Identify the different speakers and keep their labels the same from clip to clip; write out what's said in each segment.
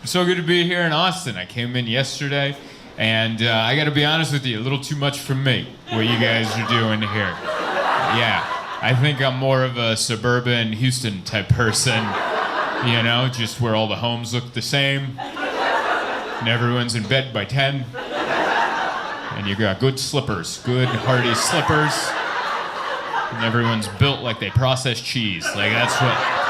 Speaker 1: So good to be here in Austin. I came in yesterday, and I got to be honest with you, a little too much for me, what you guys are doing here. Yeah, I think I'm more of a suburban Houston type person, you know, just where all the homes look the same, and everyone's in bed by 10, and you got good slippers, good hearty slippers, and everyone's built like they process cheese. Like, that's what...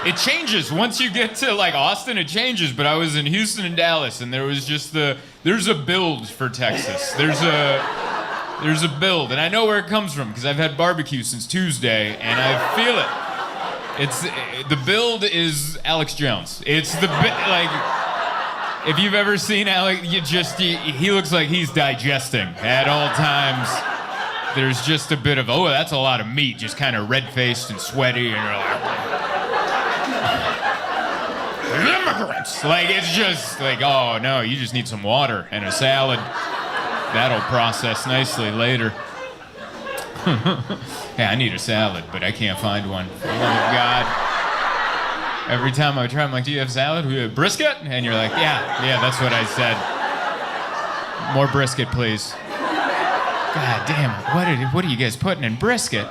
Speaker 1: It changes once you get to like Austin. It changes. But I was in Houston and Dallas, and there was just there's a build for Texas. There's a build, and I know where it comes from because I've had barbecue since Tuesday, and I feel it. It's the build is Alex Jones. It's like if you've ever seen Alex, he looks like he's digesting at all times. There's just a bit of that's a lot of meat, just kind of red-faced and sweaty, and you're like. Immigrants. Like, it's just like, oh no, you just need some water and a salad. That'll process nicely later. Yeah, I need a salad, but I can't find one. For the love of God. Every time I try, I'm like, do you have salad? We have brisket? And you're like, yeah, that's what I said. More brisket, please. God damn it, what are you guys putting in brisket?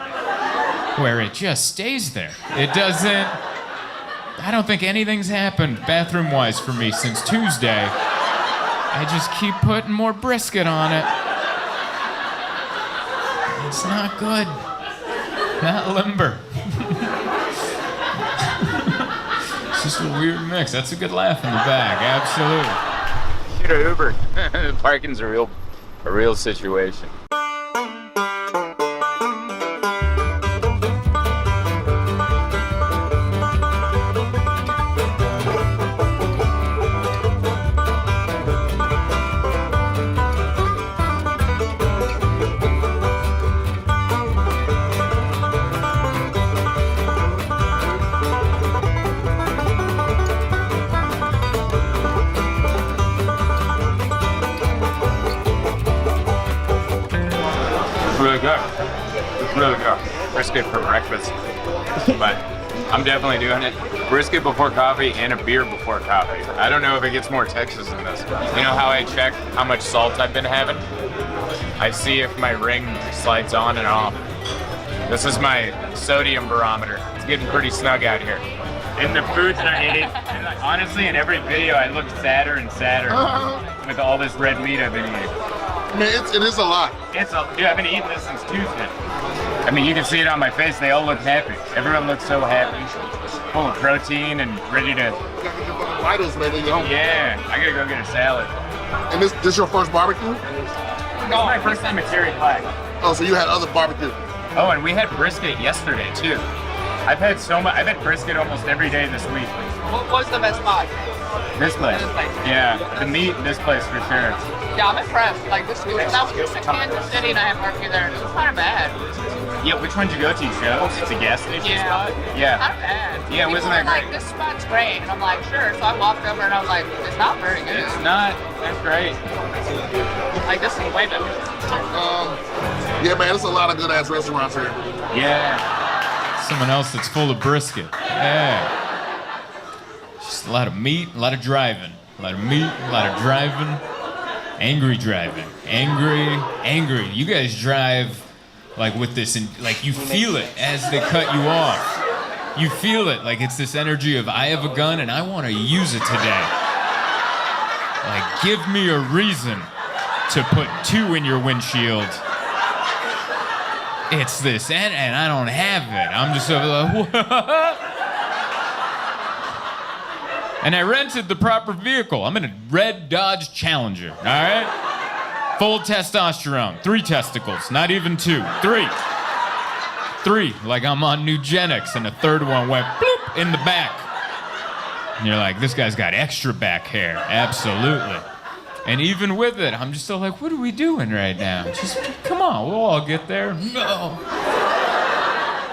Speaker 1: Where it just stays there. It doesn't... I don't think anything's happened bathroom-wise for me since Tuesday. I just keep putting more brisket on it. It's not good. Not limber. It's just a weird mix. That's a good laugh in the back, absolutely.
Speaker 2: Shoot an Uber. Parking's a real situation. Really good. Brisket for breakfast, but I'm definitely doing it. Brisket before coffee and a beer before coffee. I don't know if it gets more Texas than this. You know how I check how much salt I've been having? I see if my ring slides on and off. This is my sodium barometer. It's getting pretty snug out here. And the foods that I ate, honestly, in every video I look sadder and sadder with all this red meat I've been eating.
Speaker 3: I mean, it is a lot.
Speaker 2: Dude, I've been eating this since Tuesday. I mean, you can see it on my face. They all look happy. Everyone looks so happy, full of protein and ready to.
Speaker 3: Vitals, man.
Speaker 2: Yeah, I gotta go get a salad.
Speaker 3: And this your first barbecue?
Speaker 2: This is my first time at Terry Flag.
Speaker 3: Oh, so you had other barbecue?
Speaker 2: Oh, and we had brisket yesterday too. I've had brisket almost every day this week.
Speaker 4: What was the best spot?
Speaker 2: This place. Yeah, the meat in this place for sure.
Speaker 4: Yeah, I'm impressed. Like this, I was just in Kansas City and I had barbecue there, and it was kind of bad.
Speaker 2: Yeah, which one did you go to, Joe? It's a gas station spot? Yeah.
Speaker 4: Not bad.
Speaker 2: Yeah, wasn't that great?
Speaker 4: Like, this spot's great, and I'm like, sure. So I walked over and I was like, it's not very good.
Speaker 2: It's not. That's great.
Speaker 4: Like this is way better.
Speaker 3: Yeah, man, there's a lot of good ass restaurants here.
Speaker 2: Yeah.
Speaker 1: Someone else that's full of brisket. Yeah. Just a lot of meat, a lot of driving. A lot of meat, a lot of driving. Angry driving. Angry. You guys drive like with this, like you feel it as they cut you off. You feel it, like it's this energy of I have a gun and I want to use it today. Like, give me a reason to put 2 in your windshield. It's this, and I don't have it. I'm just over like, what? And I rented the proper vehicle. I'm in a red Dodge Challenger, all right? Full testosterone, 3 testicles, not even 2, 3. 3, like I'm on Nugenics, and the third one went bloop in the back. And you're like, this guy's got extra back hair, absolutely. And even with it, I'm just still like, what are we doing right now? Just, come on, we'll all get there. No.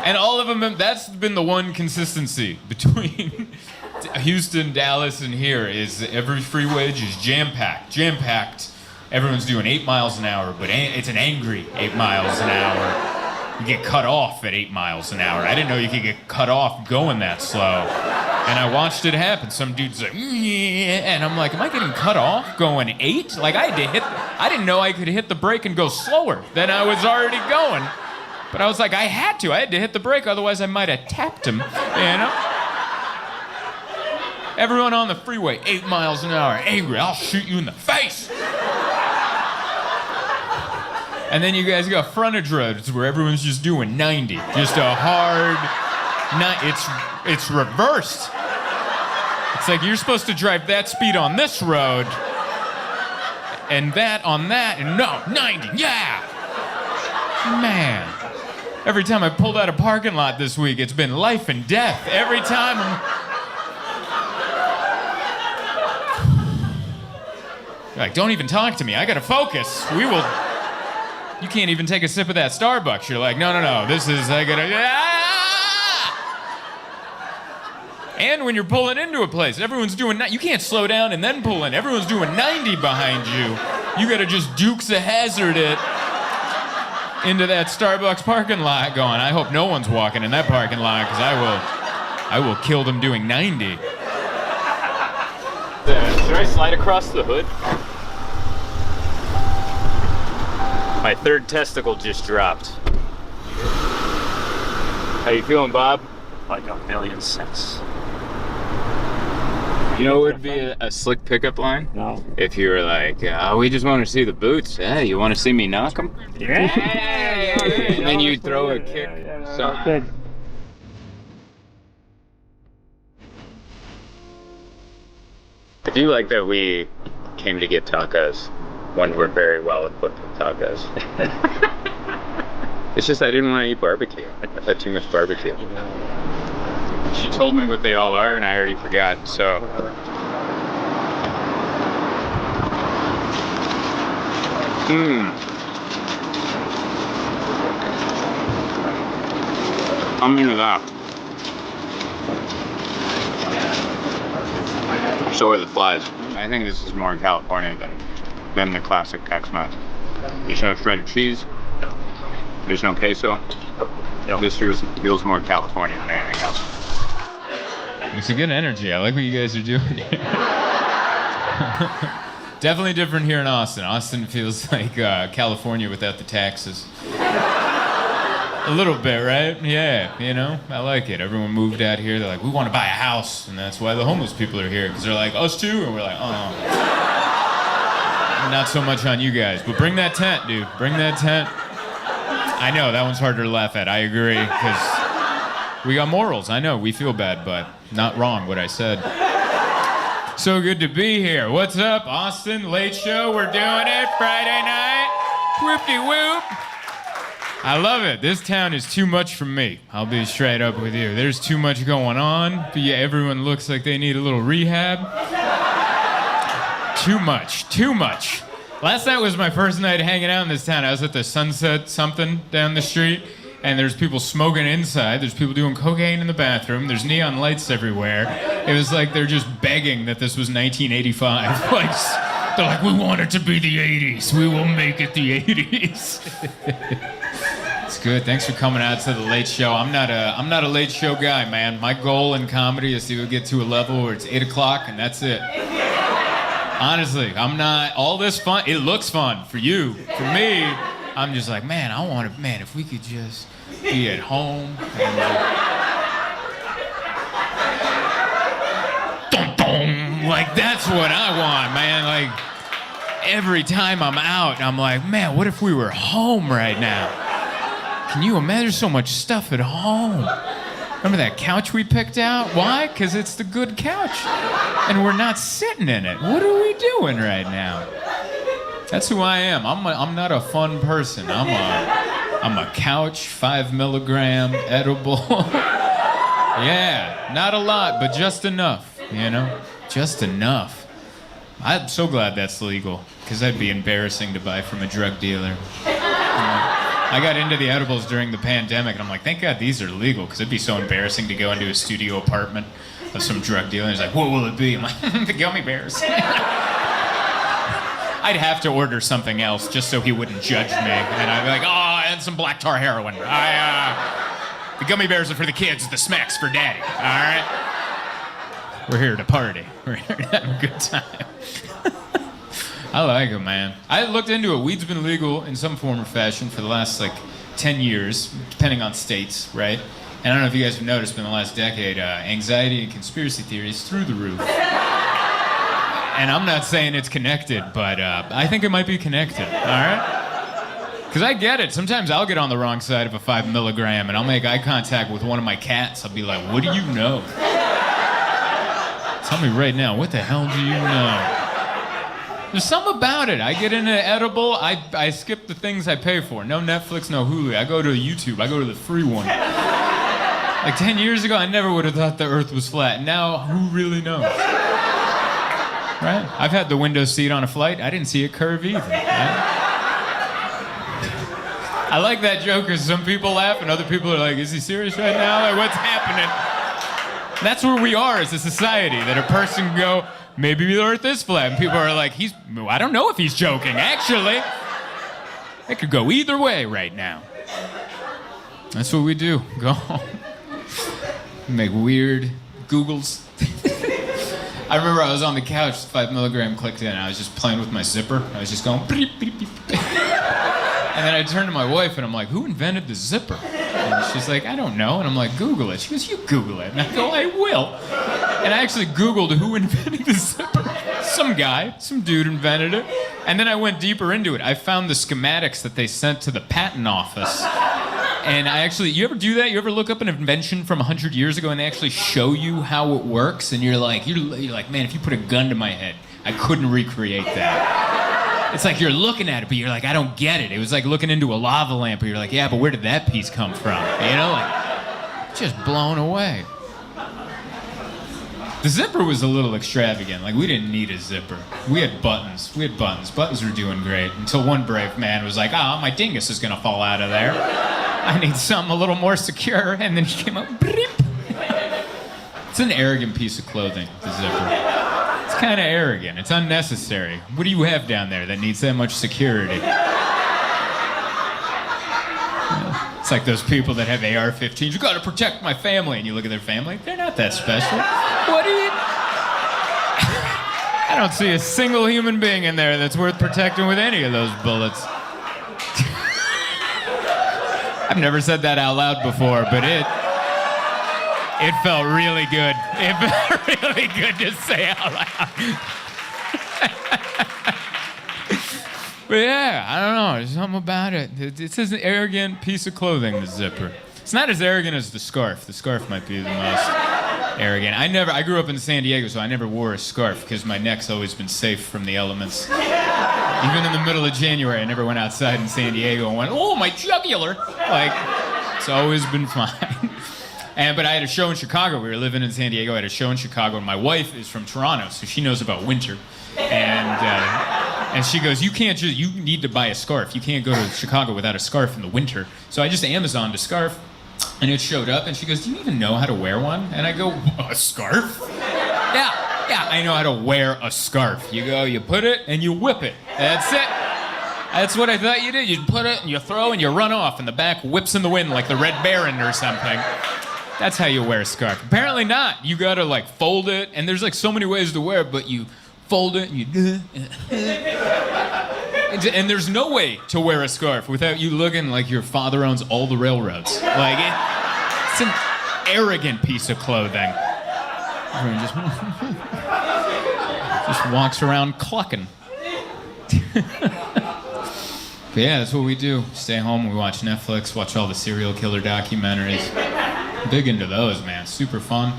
Speaker 1: And all of them, that's been the one consistency between Houston, Dallas, and here is every freeway is jam-packed. Everyone's doing 8 miles an hour, but it's an angry 8 miles an hour. You get cut off at 8 miles an hour. I didn't know you could get cut off going that slow. And I watched it happen. Some dude's like, and I'm like, am I getting cut off going 8? Like I didn't know I could hit the brake and go slower than I was already going. But I was like, I had to hit the brake, otherwise I might have tapped him, you know? Everyone on the freeway, 8 miles an hour, angry, I'll shoot you in the face. And then you guys got frontage roads where everyone's just doing 90. Just a hard, it's reversed. It's like you're supposed to drive that speed on this road and that on that, and no, 90, yeah! Man. Every time I pulled out a parking lot this week, it's been life and death. Every time You're like, don't even talk to me. I gotta focus. You can't even take a sip of that Starbucks. You're like, no, this is, I gotta, And when you're pulling into a place, everyone's doing, you can't slow down and then pull in. Everyone's doing 90 behind you. You gotta just Dukes of Hazzard it into that Starbucks parking lot going, I hope no one's walking in that parking lot because I will kill them doing 90.
Speaker 2: Should I slide across the hood? My third testicle just dropped. How you feeling, Bob?
Speaker 5: Like $1,000,000.
Speaker 2: You know what would be a slick pickup line?
Speaker 5: No.
Speaker 2: If you were like, we just want to see the boots. Hey, you want to see me knock them?
Speaker 5: Yeah.
Speaker 2: And then you throw a kick. So
Speaker 5: Good.
Speaker 2: I do like that we came to get tacos when we're very well equipped with tacos. It's just I didn't want to eat barbecue. I had too much barbecue. She told me what they all are and I already forgot, so. I'm into that. So are the flies. I think this is more California than the classic Tex-Mex. There's no shredded cheese. There's no queso. This feels more California than anything else.
Speaker 1: It's a good energy. I like what you guys are doing here. Definitely different here in Austin. Austin feels like California without the taxes. A little bit, right? Yeah, you know, I like it. Everyone moved out here. They're like, we want to buy a house. And that's why the homeless people are here. Because they're like, us too? And we're like, oh. Not so much on you guys. But bring that tent, dude. Bring that tent. I know, that one's harder to laugh at. I agree. Because we got morals. I know, we feel bad, but not wrong what I said. So good to be here. What's up, Austin? Late show. We're doing it Friday night. Whoop-de-whoop. I love it. This town is too much for me. I'll be straight up with you. There's too much going on. But yeah, everyone looks like they need a little rehab. Too much. Last night was my first night hanging out in this town. I was at the Sunset something down the street, and there's people smoking inside. There's people doing cocaine in the bathroom. There's neon lights everywhere. It was like they're just begging that this was 1985. They're like, we want it to be the 80s. We will make it the 80s. It's good. Thanks for coming out to the late show. I'm not a late show guy, man. My goal in comedy is to get to a level where it's 8 o'clock and that's it. Honestly, I'm not all this fun. It looks fun for you. For me, I'm just like, man, if we could just be at home and like that's what I want, man. Like every time I'm out, I'm like, man, what if we were home right now? Can you imagine? There's so much stuff at home. Remember that couch we picked out? Why? Because it's the good couch. And we're not sitting in it. What are we doing right now? That's who I am. I'm not a fun person. I'm a couch, 5 milligram, edible. Yeah, not a lot, but just enough, you know? Just enough. I'm so glad that's legal, because that'd be embarrassing to buy from a drug dealer. I got into the edibles during the pandemic, and I'm like, thank God these are legal, because it'd be so embarrassing to go into a studio apartment of some drug dealer. He's like, what will it be? I'm like, the gummy bears. I'd have to order something else just so he wouldn't judge me. And I'd be like, oh, and some black tar heroin. The gummy bears are for the kids, the smacks for daddy, all right? We're here to party. We're here to have a good time. I like it, man. I looked into it. Weed's been legal in some form or fashion for the last, 10 years, depending on states, right? And I don't know if you guys have noticed, but in the last decade, anxiety and conspiracy theories through the roof. And I'm not saying it's connected, but I think it might be connected, all right? Because I get it. Sometimes I'll get on the wrong side of a 5 milligram, and I'll make eye contact with one of my cats. I'll be like, what do you know? Tell me right now, what the hell do you know? There's something about it. I get into edible, I skip the things I pay for. No Netflix, no Hulu. I go to YouTube. I go to the free one. 10 years ago, I never would have thought the earth was flat. Now, who really knows? Right? I've had the window seat on a flight. I didn't see it curve either. Right? I like that joke because some people laugh and other people are like, is he serious right now? Like, what's happening? That's where we are as a society, that a person can go, maybe the earth is flat. And people are like, I don't know if he's joking. Actually, it could go either way right now. That's what we do. Go home. Make weird Googles. I remember I was on the couch, 5 milligram clicked in, and I was just playing with my zipper. I was just going, beep, beep, beep. And then I turned to my wife and I'm like, who invented the zipper? And she's like, I don't know. And I'm like, Google it. She goes, you Google it. And I go, I will. And I actually Googled who invented the zipper. Some guy, some dude invented it. And then I went deeper into it. I found the schematics that they sent to the patent office. And you ever do that? You ever look up an invention from 100 years ago and they actually show you how it works? And you're like, man, if you put a gun to my head, I couldn't recreate that. It's like you're looking at it, but you're like, I don't get it. It was like looking into a lava lamp, but you're like, yeah, but where did that piece come from? You know, just blown away. The zipper was a little extravagant. We didn't need a zipper. We had buttons. Buttons were doing great until one brave man was like, my dingus is gonna fall out of there. I need something a little more secure. And then he came up, beep. It's an arrogant piece of clothing, the zipper. It's kind of arrogant. It's unnecessary. What do you have down there that needs that much security? It's like those people that have AR-15s. You gotta protect my family. And you look at their family, they're not that special. What do you... I don't see a single human being in there that's worth protecting with any of those bullets. I've never said that out loud before, but it felt really good. It felt really good to say out loud. But yeah, I don't know. There's something about it. It's an arrogant piece of clothing, the zipper. It's not as arrogant as the scarf. The scarf might be the most arrogant. I grew up in San Diego, so I never wore a scarf because my neck's always been safe from the elements. Even in the middle of January, I never went outside in San Diego and went, oh, my jugular. It's always been fine. But I had a show in Chicago. We were living in San Diego. I had a show in Chicago, and my wife is from Toronto, so she knows about winter. And she goes, you need to buy a scarf. You can't go to Chicago without a scarf in the winter. So I just Amazoned a scarf, and it showed up, and she goes, do you even know how to wear one? And I go, a scarf? Yeah, I know how to wear a scarf. You go, you put it, and you whip it. That's it. That's what I thought you did. You put it, and you throw, and you run off, and the back whips in the wind like the Red Baron or something. That's how you wear a scarf. Apparently not. You gotta fold it, and there's so many ways to wear it, but you fold it, and you do it. And there's no way to wear a scarf without you looking like your father owns all the railroads. It's an arrogant piece of clothing. Everyone just walks around clucking. But yeah, that's what we do. Stay home, we watch Netflix, watch all the serial killer documentaries. Big into those, man. Super fun.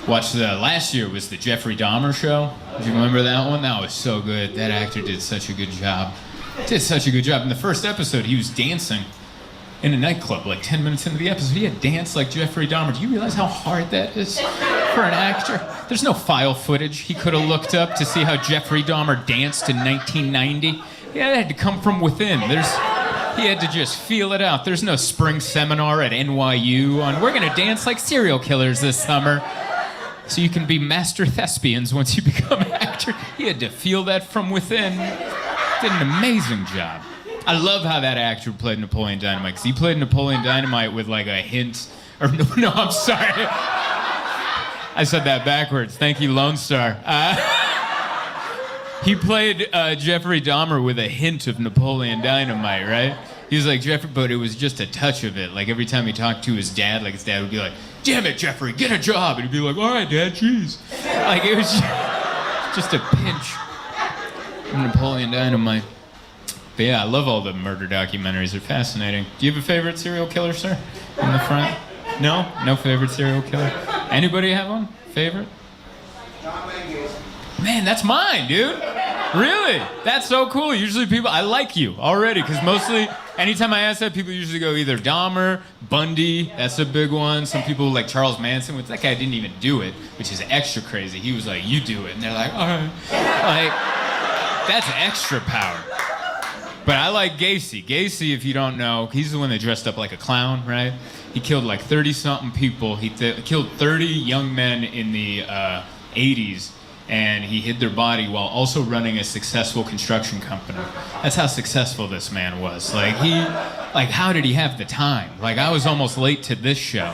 Speaker 1: Watched last year was the Jeffrey Dahmer show. Do you remember that one? That was so good. That actor did such a good job. In the first episode, he was dancing in a nightclub 10 minutes into the episode. He had danced like Jeffrey Dahmer. Do you realize how hard that is for an actor? There's no file footage he could have looked up to see how Jeffrey Dahmer danced in 1990. Yeah, that had to come from within. He had to just feel it out. There's no spring seminar at NYU on we're gonna dance like serial killers this summer so you can be master thespians once you become an actor. He had to feel that from within. Did an amazing job. I love how that actor played Napoleon Dynamite, because he played Napoleon Dynamite with a hint, or no, I'm sorry. I said that backwards. Thank you, Lone Star. He played Jeffrey Dahmer with a hint of Napoleon Dynamite, right? He was like Jeffrey, but it was just a touch of it. Like every time he talked to his dad, like his dad would be like, "Damn it, Jeffrey, get a job," and he'd be like, "All right, Dad, jeez." Like it was just a pinch of Napoleon Dynamite. But yeah, I love all the murder documentaries. They're fascinating. Do you have a favorite serial killer, sir? In the front? No? No favorite serial killer? Anybody have one? Favorite? Man, that's mine, dude. Really? That's so cool. Usually people, I like you already, because mostly, anytime I ask that, people usually go either Dahmer, Bundy, that's a big one. Some people like Charles Manson, which that guy didn't even do it, which is extra crazy. He was like, "You do it." And they're like, "All right." Like, that's extra power. But I like Gacy. Gacy, if you don't know, he's the one that dressed up like a clown, right? He killed like 30-something people. He killed 30 young men in the 80s, and he hid their body while also running a successful construction company. That's how successful this man was. Like, how did he have the time? Like, I was almost late to this show.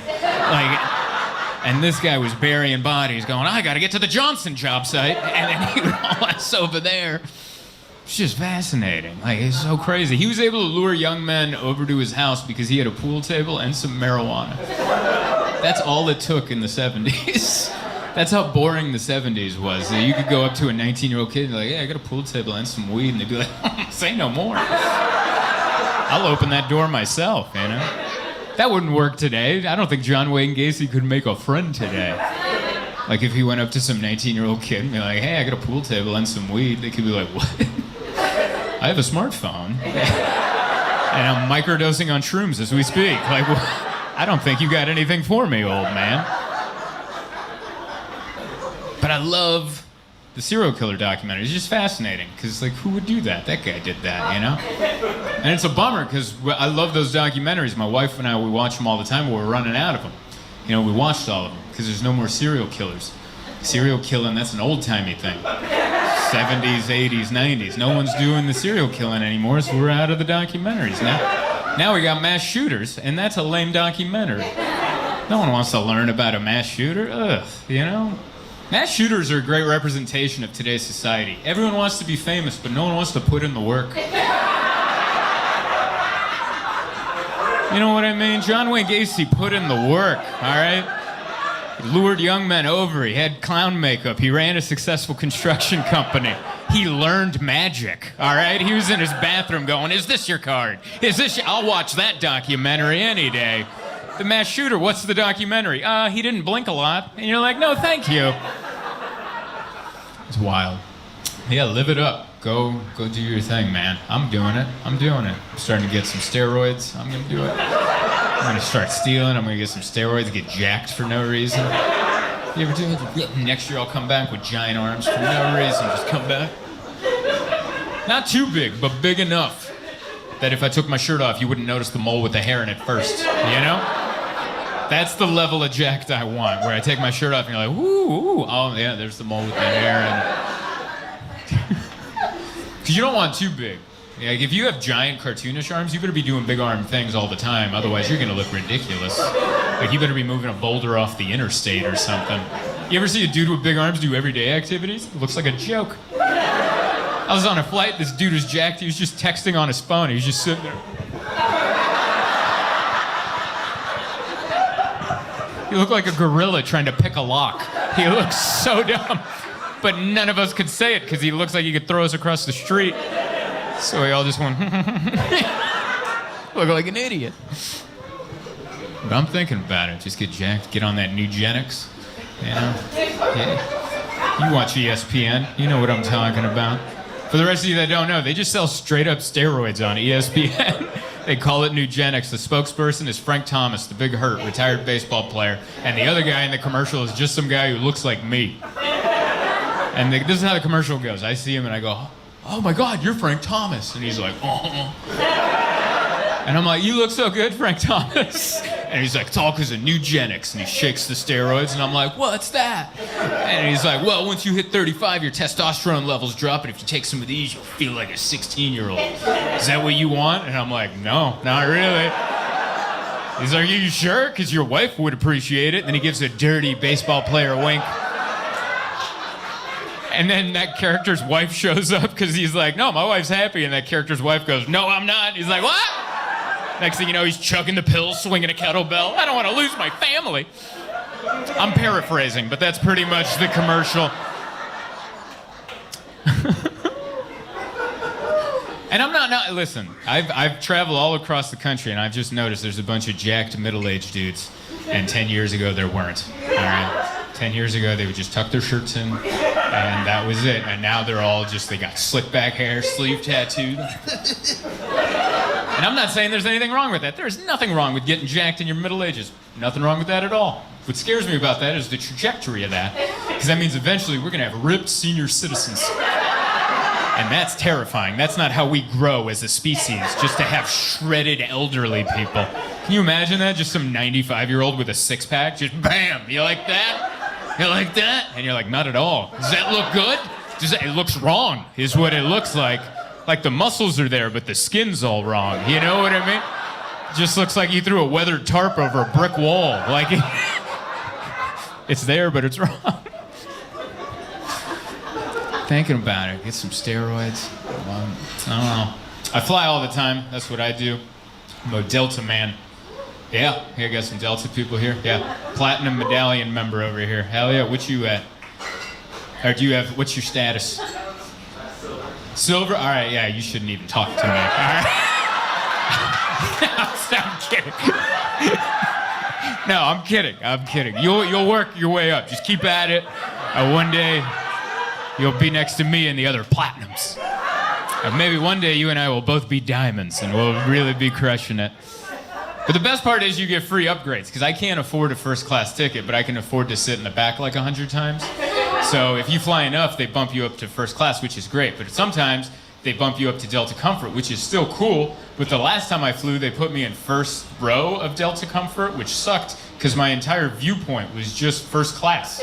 Speaker 1: And this guy was burying bodies going, "I gotta get to the Johnson job site," and then he would haul us over there. It's just fascinating. Like, it's so crazy. He was able to lure young men over to his house because he had a pool table and some marijuana. That's all it took in the 70s. That's how boring the 70s was. You could go up to a 19-year-old kid and be like, "Yeah, I got a pool table and some weed," and they'd be like, "Say no more. I'll open that door myself," you know? That wouldn't work today. I don't think John Wayne Gacy could make a friend today. Like, if he went up to some 19-year-old kid and be like, "Hey, I got a pool table and some weed," they could be like, "What?" "I have a smartphone, and I'm microdosing on shrooms as we speak. Like, well, I don't think you got anything for me, old man." But I love the serial killer documentary. It's just fascinating, because, like, who would do that? That guy did that, you know? And it's a bummer, because I love those documentaries. My wife and I, we watch them all the time, but we're running out of them. You know, we watched all of them, because there's no more serial killers. Serial killing, that's an old-timey thing. 70s, 80s, 90s. No one's doing the serial killing anymore, so we're out of the documentaries now. Now we got mass shooters, and that's a lame documentary. No one wants to learn about a mass shooter. Ugh, you know? Mass shooters are a great representation of today's society. Everyone wants to be famous, but no one wants to put in the work. You know what I mean? John Wayne Gacy put in the work, all right? He lured young men over. He had clown makeup. He ran a successful construction company. He learned magic, all right? He was in his bathroom going, "Is this your card? Is this I'll watch that documentary any day." The mass shooter, what's the documentary? He didn't blink a lot. And you're like, "No, thank you." It's wild. Yeah, live it up. Go do your thing, man. I'm doing it. I'm starting to get some steroids. I'm gonna do it. I'm gonna start stealing. I'm gonna get some steroids, get jacked for no reason. You ever do it? Yeah. Next year I'll come back with giant arms for no reason. Just come back. Not too big, but big enough that if I took my shirt off, you wouldn't notice the mole with the hair in it first. You know? That's the level of jacked I want, where I take my shirt off and you're like, "Ooh, oh yeah, there's the mole with the hair." Because you don't want too big. Like, if you have giant cartoonish arms, you better be doing big arm things all the time. Otherwise, you're gonna look ridiculous. Like, you better be moving a boulder off the interstate or something. You ever see a dude with big arms do everyday activities? It looks like a joke. I was on a flight, this dude was jacked, he was just texting on his phone, he was just sitting there. He looked like a gorilla trying to pick a lock. He looked so dumb. But none of us could say it because he looks like he could throw us across the street. So we all just went, look like an idiot. But I'm thinking about it. Just get jacked, get on that Nugenics. You know? Yeah. You watch ESPN, you know what I'm talking about. For the rest of you that don't know, they just sell straight up steroids on ESPN. They call it Nugenics. The spokesperson is Frank Thomas, the big hurt, retired baseball player. And the other guy in the commercial is just some guy who looks like me. And this is how the commercial goes. I see him and I go, "Oh my God, you're Frank Thomas." And he's like, "Oh." And I'm like, "You look so good, Frank Thomas." And he's like, "It's all because of Nugenics." And he shakes the steroids and I'm like, "What's that?" And he's like, "Well, once you hit 35, your testosterone levels drop, and if you take some of these, you'll feel like a 16-year-old. Is that what you want?" And I'm like, "No, not really." He's like, are you sure? Because your wife would appreciate it. And then he gives a dirty baseball player a wink. And then that character's wife shows up because he's like, no, my wife's happy. And that character's wife goes, no, I'm not. He's like, what? Next thing you know, he's chugging the pills, swinging a kettlebell. I don't want to lose my family. I'm paraphrasing, but that's pretty much the commercial. And I'm not listen, I've traveled all across the country, and I've just noticed there's a bunch of jacked middle-aged dudes, and 10 years ago there weren't, all right? 10 years ago they would just tuck their shirts in, and that was it. And now they're all just, they got slick back hair, sleeve tattooed. And I'm not saying there's anything wrong with that. There's nothing wrong with getting jacked in your middle ages. Nothing wrong with that at all. What scares me about that is the trajectory of that, because that means eventually we're gonna have ripped senior citizens. And that's terrifying. That's not how we grow as a species, just to have shredded elderly people. Can you imagine that? Just some 95-year-old with a six-pack, just bam, you like that? You like that? And you're like, not at all. Does that look good? It looks wrong, is what it looks like. Like the muscles are there, but the skin's all wrong. You know what I mean? Just looks like you threw a weathered tarp over a brick wall. Like, it's there, but it's wrong. Thinking about it, get some steroids. I don't know. I fly all the time. That's what I do. I'm a Delta man. Yeah, I got some Delta people here. Yeah, platinum medallion member over here. Hell yeah, what you at? Or do you have, what's your status? Silver? All right, yeah, you shouldn't even talk to me. All right. No, I'm kidding. No, I'm kidding. I'm kidding. You'll work your way up. Just keep at it. One day, you'll be next to me and the other platinums. And maybe one day you and I will both be diamonds and we'll really be crushing it. But the best part is you get free upgrades, because I can't afford a first class ticket, but I can afford to sit in the back like 100 times. So if you fly enough, they bump you up to first class, which is great. But sometimes they bump you up to Delta Comfort, which is still cool. But the last time I flew, they put me in first row of Delta Comfort, which sucked because my entire viewpoint was just first class.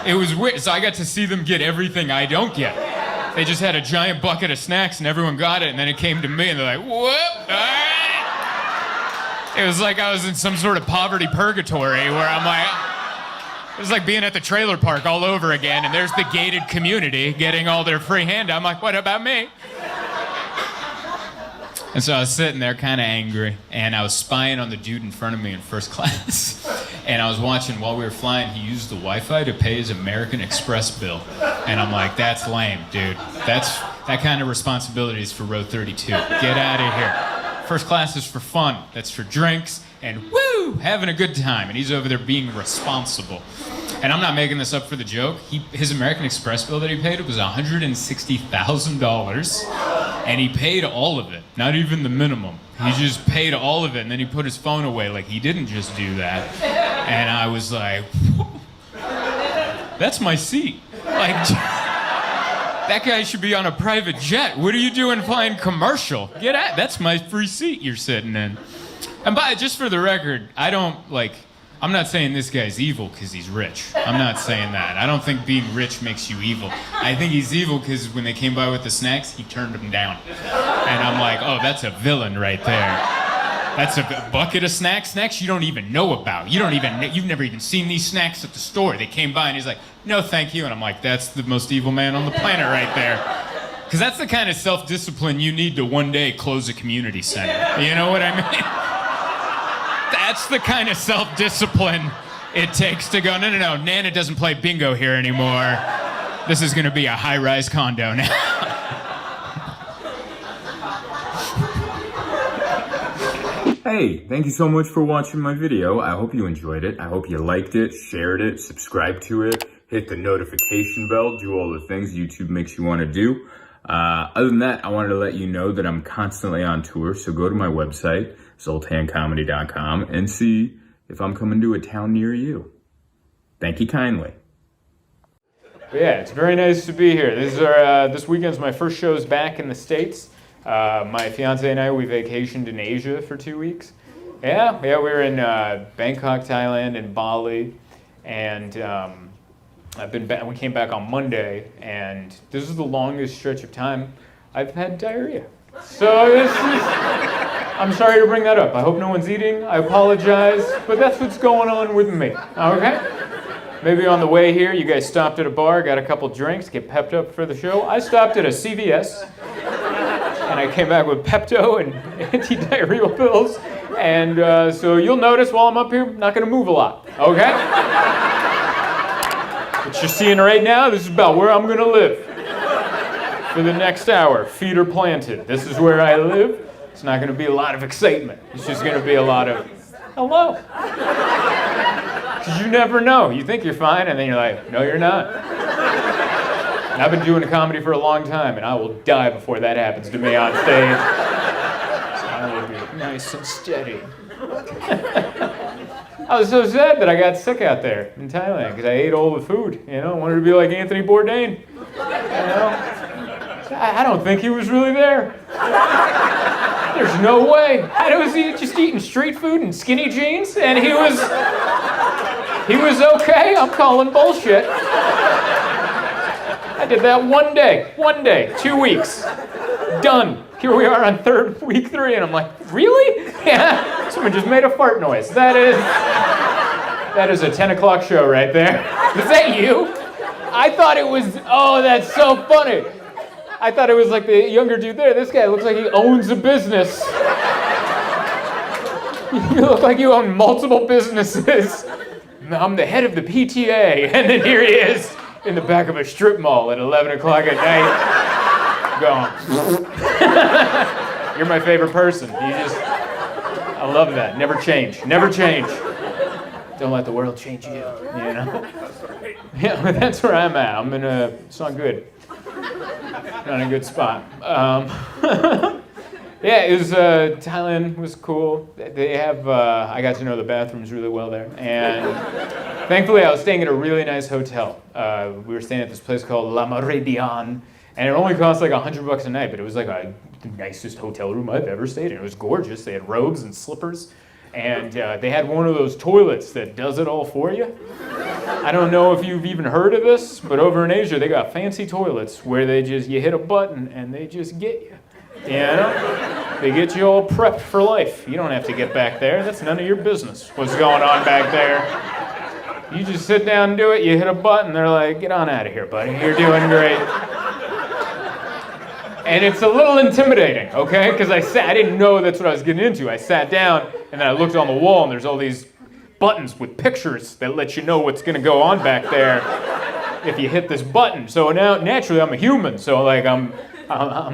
Speaker 1: It was weird. So I got to see them get everything I don't get. They just had a giant bucket of snacks and everyone got it, and then it came to me and they're like, whoop, all right. It was like I was in some sort of poverty purgatory where I'm like, it was like being at the trailer park all over again, and there's the gated community getting all their free handout. I'm like, what about me? And so I was sitting there kind of angry, and I was spying on the dude in front of me in first class. And I was watching while we were flying, he used the Wi-Fi to pay his American Express bill. And I'm like, that's lame, dude. That kind of responsibility is for row 32. Get out of here. First class is for fun. That's for drinks and woo, having a good time. And he's over there being responsible. And I'm not making this up for the joke. His American Express bill that he paid was $160,000. And he paid all of it, not even the minimum. He just paid all of it, and then he put his phone away like he didn't just do that. And I was like, that's my seat. Like, that guy should be on a private jet. What are you doing flying commercial? Get out. That's my free seat you're sitting in. And just for the record, I'm not saying this guy's evil because he's rich. I'm not saying that. I don't think being rich makes you evil. I think he's evil because when they came by with the snacks, he turned them down. And I'm like, oh, that's a villain right there. That's a bucket of snacks you don't even know about. You've never even seen these snacks at the store. They came by and he's like, no, thank you. And I'm like, that's the most evil man on the planet right there. Because that's the kind of self-discipline you need to one day close a community center. You know what I mean? That's the kind of self-discipline it takes to go, no, Nana doesn't play bingo here anymore. This is going to be a high-rise condo now. Hey, thank you so much for watching my video. I hope you enjoyed it. I hope you liked it, shared it, subscribed to it, hit the notification bell, do all the things YouTube makes you want to do. Other than that, I wanted to let you know that I'm constantly on tour, so go to my website, zoltancomedy.com, and see if I'm coming to a town near you. Thank you kindly. Yeah, it's very nice to be here. This weekend's my first shows back in the States. My fiance and I, we vacationed in Asia for 2 weeks. Yeah, we were in Bangkok, Thailand, and Bali, and we came back on Monday, and this is the longest stretch of time I've had diarrhea. So I'm sorry to bring that up. I hope no one's eating. I apologize, but that's what's going on with me, okay? Maybe on the way here, you guys stopped at a bar, got a couple drinks, get pepped up for the show. I stopped at a CVS, and I came back with Pepto and anti-diarrheal pills. And so you'll notice while I'm up here, I'm not going to move a lot, okay? What you're seeing right now, this is about where I'm going to live for the next hour. Feet are planted. This is where I live. It's not going to be a lot of excitement. It's just going to be a lot of, hello. Because you never know. You think you're fine, and then you're like, no, you're not. And I've been doing comedy for a long time, and I will die before that happens to me on stage. So I will be nice and steady. I was so sad that I got sick out there in Thailand, because I ate all the food, I wanted to be like Anthony Bourdain, I don't think he was really there. There's no way. I was just eating street food and skinny jeans, and he was okay. I'm calling bullshit. I did that one day, 2 weeks, done. Here we are on week 3, and I'm like, really? Yeah, someone just made a fart noise. That is a 10 o'clock show right there. Is that you? I thought it was, oh, that's so funny. I thought it was like the younger dude there. This guy looks like he owns a business. You look like you own multiple businesses. I'm the head of the PTA. And then here he is in the back of a strip mall at 11 o'clock at night. Going, you're my favorite person. I love that. Never change. Never change. Don't let the world change you, Yeah, but that's where I'm at. It's not good. Not a good spot. Yeah, it was, Thailand was cool. They have, I got to know the bathrooms really well there. And thankfully I was staying at a really nice hotel. We were staying at this place called La Meridian. And it only cost like $100 a night, but it was like the nicest hotel room I've ever stayed in. It was gorgeous. They had robes and slippers. And they had one of those toilets that does it all for you. I don't know if you've even heard of this, but over in Asia, they got fancy toilets where you hit a button and they just get you. They get you all prepped for life. You don't have to get back there. That's none of your business what's going on back there. You just sit down and do it, you hit a button, they're like, get on out of here, buddy. You're doing great. And it's a little intimidating, okay? Because I didn't know that's what I was getting into. I sat down, and then I looked on the wall, and there's all these buttons with pictures that let you know what's going to go on back there if you hit this button. So now, naturally, I'm a human, so like I'm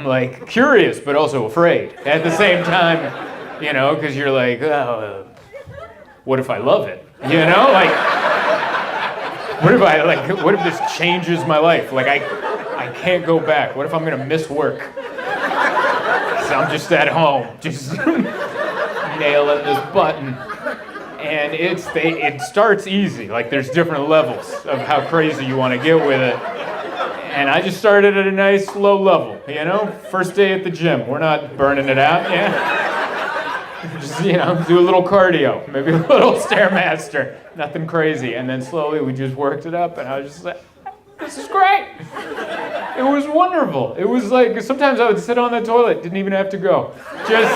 Speaker 1: like curious, but also afraid at the same time, because you're like, oh, what if I love it? Like, what if this changes my life? Like, I can't go back. What if I'm gonna miss work? So I'm just at home, just nailing this button. And it starts easy. Like, there's different levels of how crazy you want to get with it. And I just started at a nice low level, First day at the gym. We're not burning it out, Just, do a little cardio, maybe a little Stairmaster, nothing crazy. And then slowly we just worked it up, and I was just like, this is great. It was wonderful. It was like, sometimes I would sit on the toilet, didn't even have to go. Just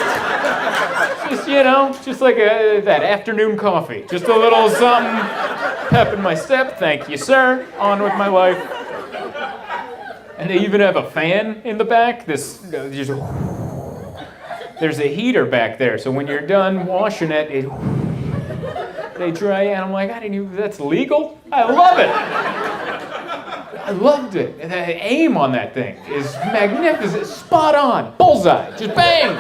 Speaker 1: like that afternoon coffee. Just a little something, pep in my step, thank you, sir, on with my life. And they even have a fan in the back. There's a heater back there, so when you're done washing it, they dry it. And I'm like, that's legal? I love it. I loved it. And the aim on that thing is magnificent, spot on, bullseye, just bang.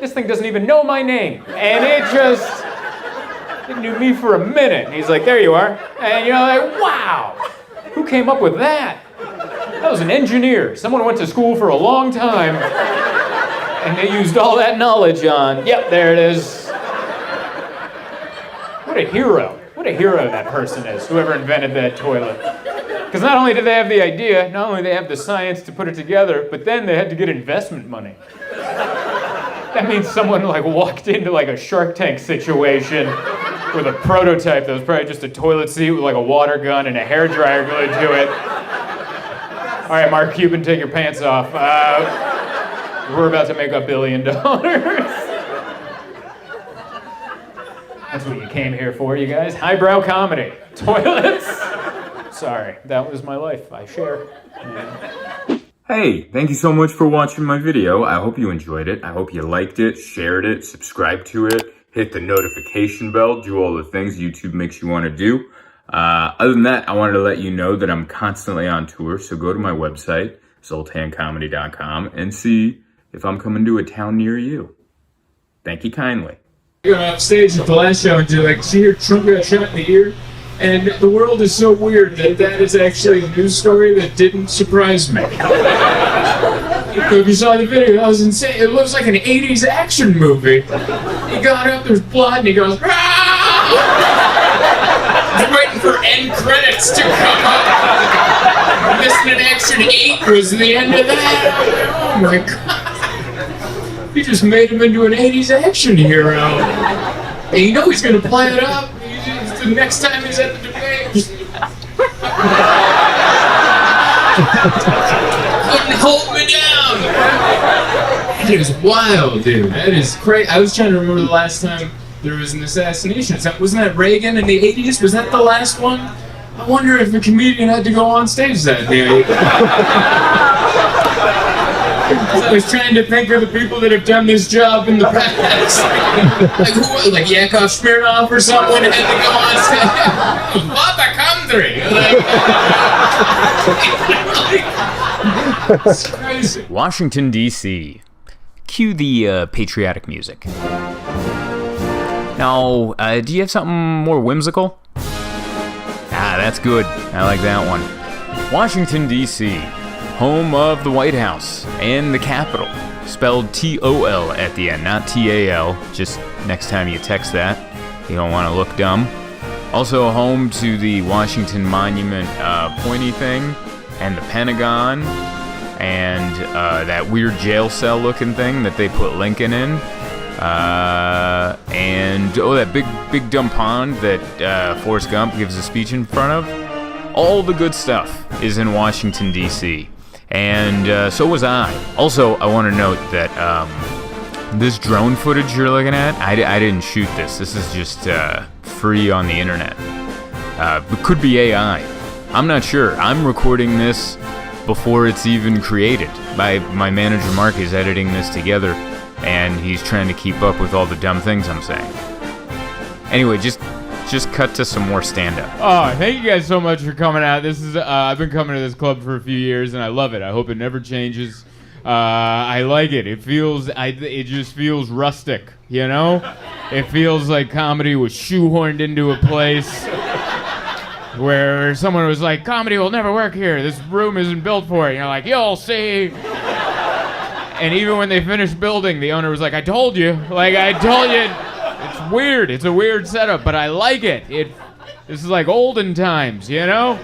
Speaker 1: This thing doesn't even know my name. And it knew me for a minute. And he's like, there you are. And you're like, wow, who came up with that? That was an engineer. Someone went to school for a long time, and they used all that knowledge on, yep, there it is. What a hero. What a hero that person is, whoever invented that toilet. Because not only did they have the idea, not only did they have the science to put it together, but then they had to get investment money. That means someone walked into a Shark Tank situation with a prototype that was probably just a toilet seat with a water gun and a hairdryer glued to it. All right, Mark Cuban, take your pants off. We're about to make $1 billion. That's what you came here for, you guys. Highbrow comedy. Toilets. Sorry, that was my life. I share. Yeah.
Speaker 6: Hey, thank you so much for watching my video. I hope you enjoyed it. I hope you liked it, shared it, subscribed to it, hit the notification bell, do all the things YouTube makes you want to do. Other than that, I wanted to let you know that I'm constantly on tour, so go to my website, zoltancomedy.com, and see if I'm coming to a town near you. Thank you kindly.
Speaker 1: Going off stage at the last show and you're like, see here, Trump got shot in the ear? And the world is so weird that that is actually a news story that didn't surprise me. If you saw the video, that was insane. It looks like an 80s action movie. He got up, there's blood, and he goes, "Ah!" I'm waiting for end credits to come up. Missing in Action 8 was the end of that. Oh my god. You just made him into an 80s action hero. And you know he's gonna play it up. The next time he's at the debate. Couldn't hold me down. That is wild, dude. That is crazy. I was trying to remember the last time there was an assassination. Wasn't that Reagan in the 80s? Was that the last one? I wonder if a comedian had to go on stage that day. I was trying to think of the people that have done this job in the past. Like who? Like Yakov Smirnoff or someone had to go on stage. What a country! It's crazy.
Speaker 6: Washington, D.C. Cue the patriotic music. Now, do you have something more whimsical? Ah, that's good. I like that one. Washington, D.C., home of the White House and the Capitol. Spelled T-O-L at the end, not T-A-L. Just next time you text that, you don't want to look dumb. Also home to the Washington Monument pointy thing, and the Pentagon, and that weird jail cell looking thing that they put Lincoln in. And that big dumb pond that Forrest Gump gives a speech in front of. All the good stuff is in Washington, D.C. And so was I. Also, I want to note that this drone footage you're looking at, I didn't shoot this. This is just free on the internet. It could be AI. I'm not sure. I'm recording this before it's even created. My manager Mark is editing this together, and he's trying to keep up with all the dumb things I'm saying. Anyway, just cut to some more stand-up. Oh, thank you guys so much for coming out. This is I've been coming to this club for a few years, and I love it. I hope it never changes. I like it. It just feels rustic, you know? It feels like comedy was shoehorned into a place where someone was like, comedy will never work here. This room isn't built for it. And you're like, you'll see. And even when they finished building, the owner was like, I told you. Like, I told you. It's weird. It's a weird setup, but I like it. This is like olden times, you know?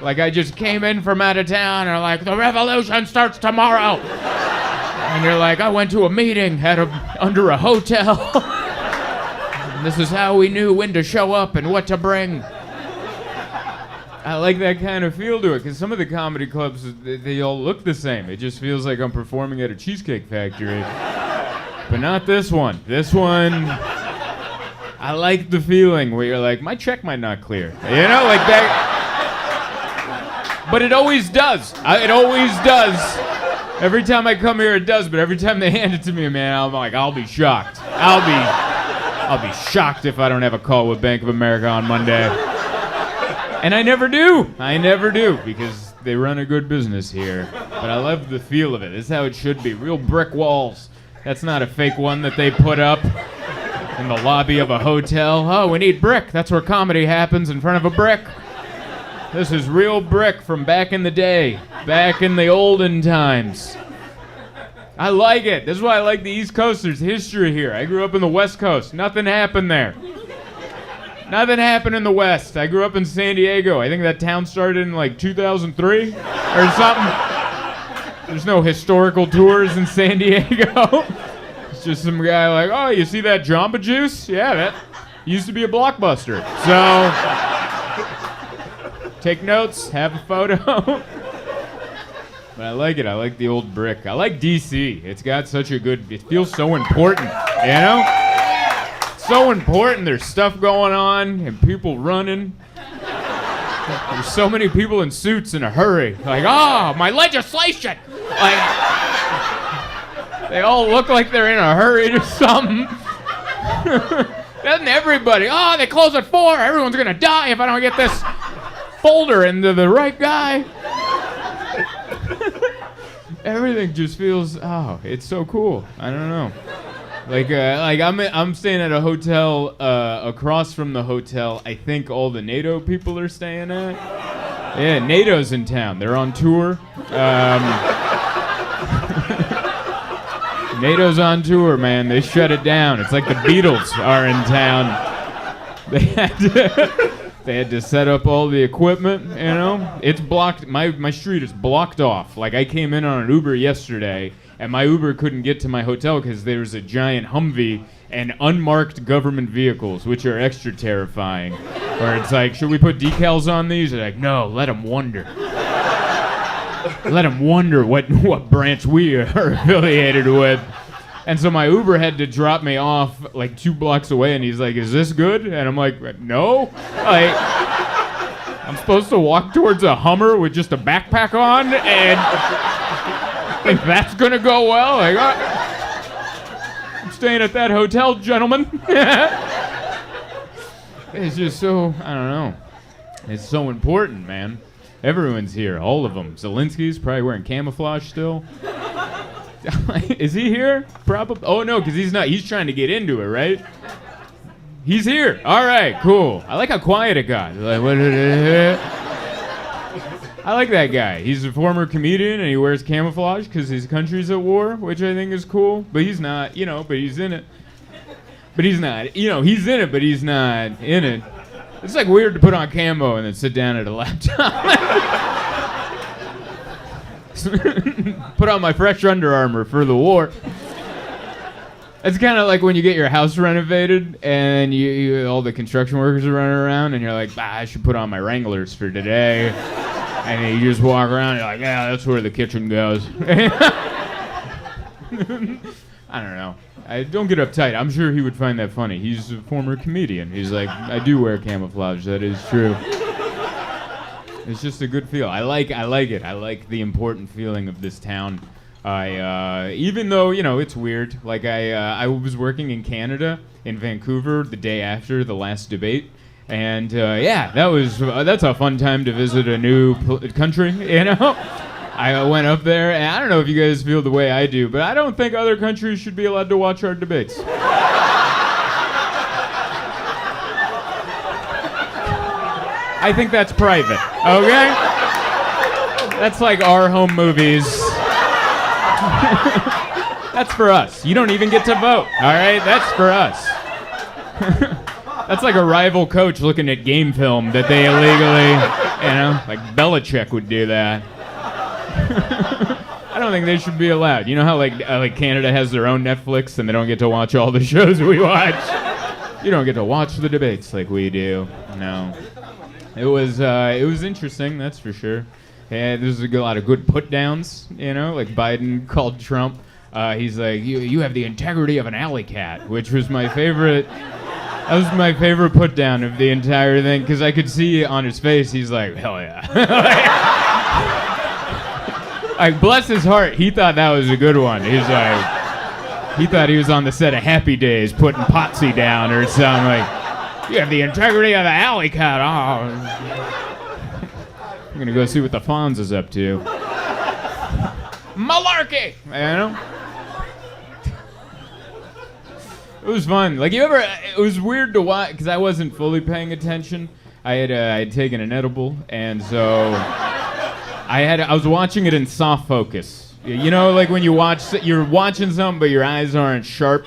Speaker 6: Like I just came in from out of town and like, the revolution starts tomorrow. And you're like, I went to a meeting under a hotel. And this is how we knew when to show up and what to bring. I like that kind of feel to it, because some of the comedy clubs, they all look the same. It just feels like I'm performing at a Cheesecake Factory. But not this one. This one, I like the feeling where you're like, my check might not clear. You know, like that. But it always does. It always does. Every time I come here, it does. But every time they hand it to me, man, I'm like, I'll be shocked. I'll be shocked if I don't have a call with Bank of America on Monday. And I never do. I never do, because they run a good business here. But I love the feel of it. This is how it should be. Real brick walls. That's not a fake one that they put up in the lobby of a hotel. Oh, we need brick. That's where comedy happens, in front of a brick. This is real brick from back in the day, back in the olden times. I like it. This is why I like the East Coast. There's history here. I grew up in the West Coast. Nothing happened there. Nothing happened in the West. I grew up in San Diego. I think that town started in like 2003 or something. There's no historical tours in San Diego. It's just some guy like, oh, you see that Jamba Juice? Yeah, that used to be a Blockbuster. So, take notes, have a photo.
Speaker 1: But I like it. I like the old brick. I like DC. It's got such a good. It feels so important. You know? So important. There's stuff going on and people running. There's so many people in suits in a hurry. Like, oh, my legislation! Like, they all look like they're in a hurry to something. Doesn't everybody? Oh, they close at 4. Everyone's gonna die if I don't get this folder into the right guy. Everything just feels. Oh, it's so cool. I don't know. Like I'm staying at a hotel across from the hotel. I think all the NATO people are staying at. Yeah, NATO's in town. They're on tour. NATO's on tour, man. They shut it down. It's like the Beatles are in town. They had to set up all the equipment, you know? It's blocked. My street is blocked off. Like, I came in on an Uber yesterday, and my Uber couldn't get to my hotel because there's a giant Humvee and unmarked government vehicles, which are extra terrifying. Where it's like, should we put decals on these? They're like, no, let them wonder. Let them wonder what branch we are affiliated with. And so my Uber had to drop me off like 2 blocks away, and he's like, is this good? And I'm like, no. Like, I'm supposed to walk towards a Hummer with just a backpack on, and think that's gonna go well? Like, I'm staying at that hotel, gentlemen. It's just so, I don't know. It's so important, man. Everyone's here, all of them. Zelensky's probably wearing camouflage still. Is he here? Probably. Oh no, because he's not. He's trying to get into it, right? He's here. All right, cool. I like how quiet it got. Like, what? I like that guy. He's a former comedian and he wears camouflage because his country's at war, which I think is cool. But he's not, you know. But he's in it. But he's not, you know. He's in it, but he's not in it. It's like weird to put on camo and then sit down at a laptop. Put on my fresh Under Armour for the war. It's kind of like when you get your house renovated and you all the construction workers are running around and you're like, I should put on my Wranglers for today. And you just walk around and you're like, yeah, that's where the kitchen goes. I don't know. Don't get uptight. I'm sure he would find that funny. He's a former comedian. He's like, I do wear camouflage. That is true. It's just a good feel. I like it. I like the important feeling of this town. Even though, you know, it's weird. Like I was working in Canada, in Vancouver, the day after the last debate. And yeah, that's a fun time to visit a new country, you know? I went up there, and I don't know if you guys feel the way I do, but I don't think other countries should be allowed to watch our debates. I think that's private, okay? That's like our home movies. That's for us. You don't even get to vote, all right? That's for us. That's like a rival coach looking at game film that they illegally, you know, like Belichick would do that. I don't think they should be allowed. You know how like Canada has their own Netflix and they don't get to watch all the shows we watch? You don't get to watch the debates like we do. No. It was interesting, that's for sure. Yeah, there's a lot of good put-downs, you know, like Biden called Trump. He's like, you have the integrity of an alley cat, which was my favorite. That was my favorite put-down of the entire thing, because I could see on his face, he's like, hell yeah. Like, bless his heart, he thought that was a good one. He's like, he thought he was on the set of Happy Days putting Potsy down or something. Like, you have the integrity of the alley cat. Oh. I'm gonna go see what the Fonz is up to. Malarkey! You know? It was fun. Like, it was weird to watch, because I wasn't fully paying attention. I had taken an edible, and so I was watching it in soft focus. You know, like when you're watching something, but your eyes aren't sharp.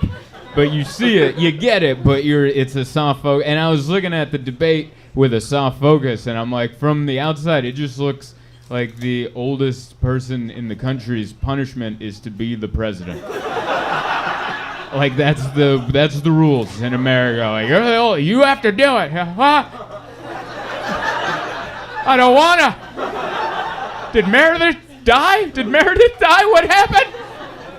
Speaker 1: But you see it, you get it, but it's a soft focus. And I was looking at the debate with a soft focus, and I'm like, from the outside, it just looks like the oldest person in the country's punishment is to be the president. Like that's the rules in America. Like, you have to do it. I don't wanna. Did die? Did Meredith die? What happened?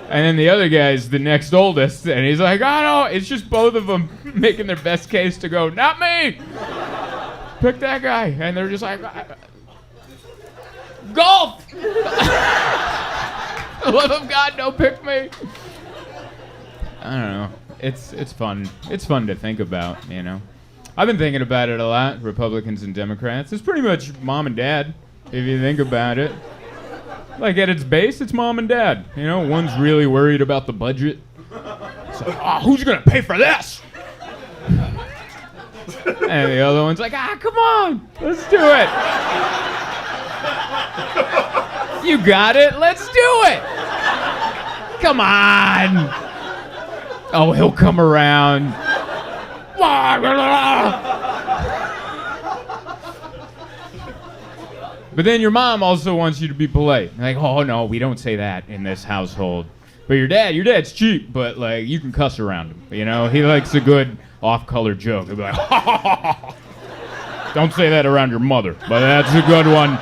Speaker 1: And then the other guy's the next oldest, and he's like, oh no, it's just both of them making their best case to go, not me! Pick that guy. And they're just like, golf! Love of God, don't pick me. I don't know. It's fun. It's fun to think about, you know. I've been thinking about it a lot, Republicans and Democrats. It's pretty much mom and dad, if you think about it. Like, at its base, it's mom and dad. You know, one's really worried about the budget. It's like, oh, who's gonna pay for this? And the other one's like, come on, let's do it. You got it, let's do it. Come on. Oh, he'll come around. But then your mom also wants you to be polite. Like, oh no, we don't say that in this household. But your dad's cheap, but like you can cuss around him. You know, he likes a good off-color joke. He'll be like, ha ha ha ha. Don't say that around your mother, but that's a good one.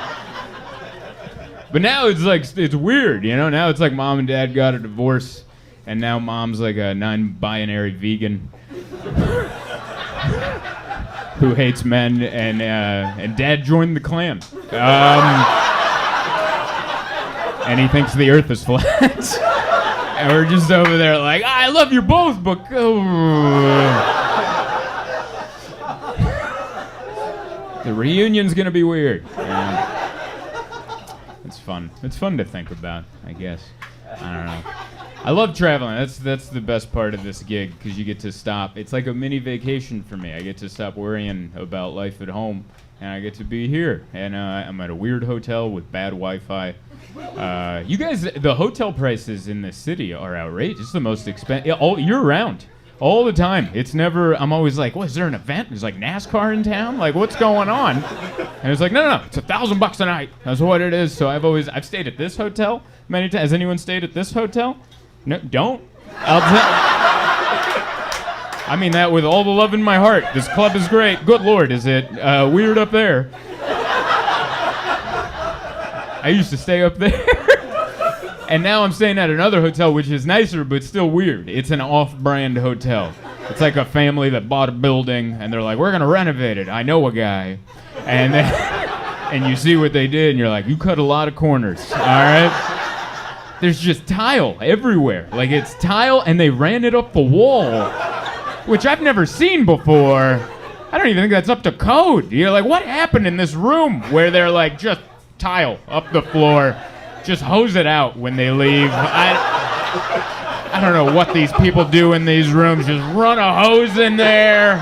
Speaker 1: But now it's like, it's weird, you know? Now it's like mom and dad got a divorce, and now mom's like a non-binary vegan who hates men, and dad joined the Klan. And he thinks the earth is flat. And we're just over there like, I love you both, but... The reunion's gonna be weird. It's fun. It's fun to think about, I guess. I don't know. I love traveling. That's the best part of this gig, because you get to stop. It's like a mini vacation for me. I get to stop worrying about life at home, and I get to be here. And I'm at a weird hotel with bad Wi-Fi. You guys, the hotel prices in the city are outrageous. It's the most expensive all year round, all the time. It's never. I'm always like, what? Is there an event? There's like NASCAR in town. Like, what's going on? And it's like, no, it's $1,000 a night. That's what it is. So I've stayed at this hotel many times. Has anyone stayed at this hotel? No, don't. I mean that with all the love in my heart. This club is great. Good Lord, is it weird up there? I used to stay up there. And now I'm staying at another hotel, which is nicer, but still weird. It's an off-brand hotel. It's like a family that bought a building, and they're like, we're going to renovate it. I know a guy. And then, and you see what they did, and you're like, you cut a lot of corners, all right? There's just tile everywhere. Like, it's tile, and they ran it up the wall, which I've never seen before. I don't even think that's up to code. You're like, what happened in this room where they're like, just tile up the floor, just hose it out when they leave. I don't know what these people do in these rooms. Just run a hose in there.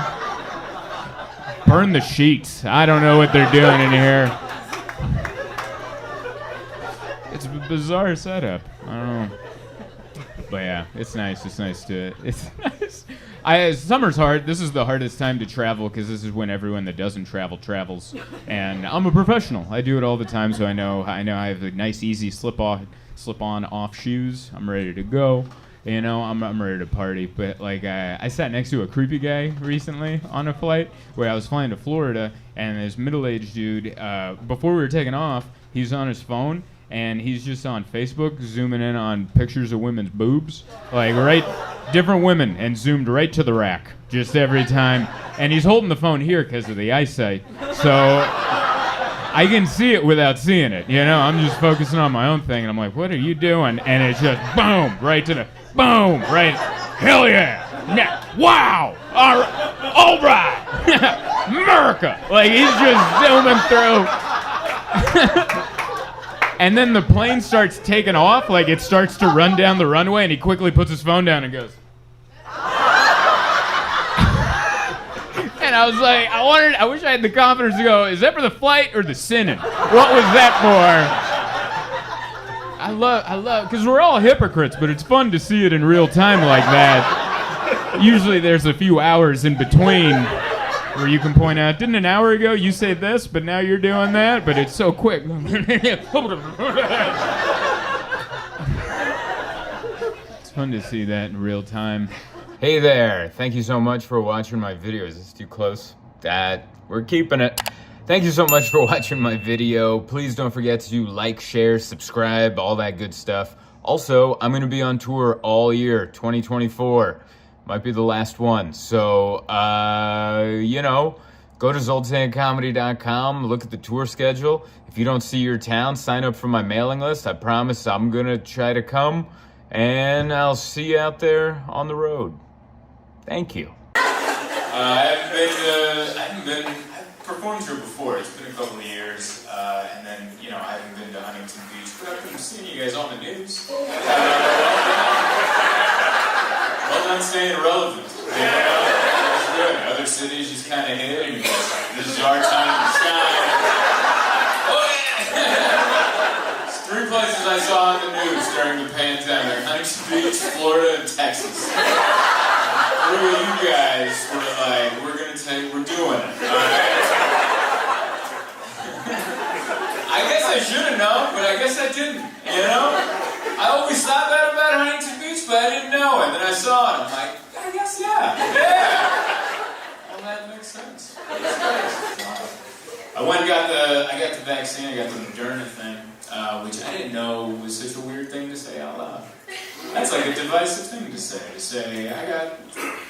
Speaker 1: Burn the sheets. I don't know what they're doing in here. It's a bizarre setup. I don't know. But yeah, it's nice. It's nice. Summer's hard. This is the hardest time to travel because this is when everyone that doesn't travel travels. And I'm a professional. I do it all the time, so I know I have a nice, easy slip-on off shoes. I'm ready to go. You know, I'm ready to party. But like, I sat next to a creepy guy recently on a flight where I was flying to Florida, and this middle-aged dude. Before we were taking off, he's on his phone. And he's just on Facebook zooming in on pictures of women's boobs, like different women, and zoomed right to the rack just every time. And he's holding the phone here because of the eyesight, so I can see it without seeing it. You know, I'm just focusing on my own thing, and I'm like, what are you doing? And it's just boom, right to the boom, right. Hell yeah, wow, all right, America. Like he's just zooming through. And then the plane starts taking off, like it starts to run down the runway, and he quickly puts his phone down and goes. And I was like, I wish I had the confidence to go, is that for the flight or the sinning? What was that for? I love, because we're all hypocrites, but it's fun to see it in real time like that. Usually there's a few hours in between where you can point out, didn't an hour ago you say this, but now you're doing that? But it's so quick. It's fun to see that in real time. Hey there, thank you so much for watching my videos. Is this too close? We're keeping it.
Speaker 6: Thank you so much for watching my video. Please don't forget to like, share, subscribe, all that good stuff. Also, I'm going to be on tour all year, 2024. Might be the last one. So, go to zoltancomedy.com, look at the tour schedule. If you don't see your town, sign up for my mailing list. I promise I'm going to try to come, and I'll see you out there on the road. Thank you. I've performed here before. It's been a couple of years, and then, I haven't been to Huntington Beach, but I've been seeing you guys on the news. Well done staying relevant. It's good. Other cities just kind of hit, and you're like, this is our time to shine. Oh, yeah. It's 3 places I saw on the news during the pandemic: Huntington Beach, Florida, and Texas. 3 of you guys were like, we're doing it. All right? I guess I should have known, but I guess I didn't, I always thought that about Huntington Beach, but I didn't know it. Then I saw it, I'm like, I guess, yeah. Well, that makes sense. I got the vaccine, I got the Moderna thing, which I didn't know was such a weird thing to say out loud. That's like a divisive thing to say, I got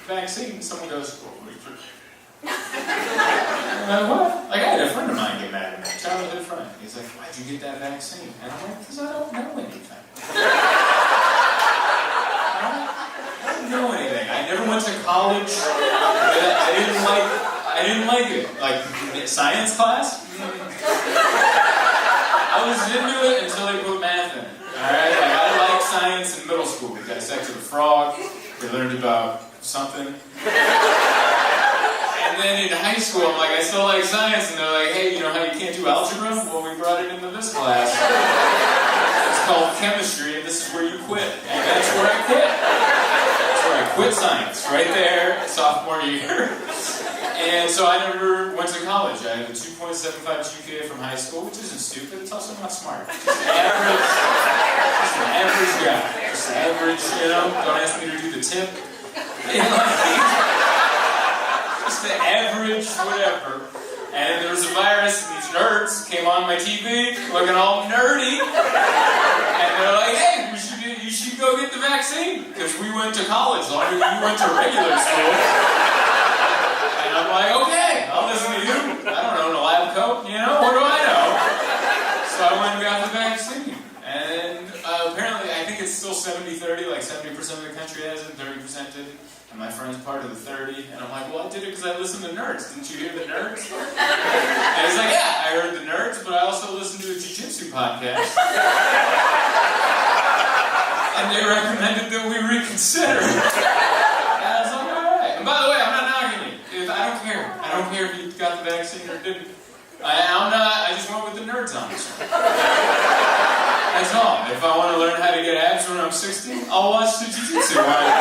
Speaker 6: vaccine, someone goes, what? Like, I had a friend of mine get mad at me, a childhood friend. He's like, why'd you get that vaccine? And I'm like, because I don't know anything. I don't know anything. I never went to college. I didn't like it. Like, science class? I was into it until they put math in it. Alright? Like, I liked science in middle school. We dissected a frog. We learned about something. And then in high school, I'm like, I still like science, and they're like, hey, you know how you can't do algebra? Well, we brought it into this class. It's called chemistry, and this is where you quit. And that's where I quit. That's where I quit science, right there, sophomore year. And so I never went to college. I had a 2.75 GPA from high school, which isn't stupid, it's also not smart. Just an average guy. Just average, don't ask me to do the tip. Just the average whatever. And there was a virus, and these nerds came on my TV looking all nerdy. And they're like, hey, you should go get the vaccine. Because we went to college longer than you went to regular school. And I'm like, okay, I'll listen to you. I don't know, in a lab coat, what do I know? So I went and got the vaccine. And apparently, I think it's still 70-30, like 70% of the country has it, 30% didn't. And my friend's part of the 30, and I'm like, well, I did it because I listened to Nerds. Didn't you hear the Nerds? And he's like, yeah, I heard the Nerds, but I also listened to a jiu-jitsu podcast. And they recommended that we reconsider. And I was like, all right. And by the way, I'm not knocking you. I don't care. I don't care if you got the vaccine or didn't. I just went with the Nerds on this one. That's all. If I want to learn how to get abs when I'm 60, I'll watch the jiu-jitsu one.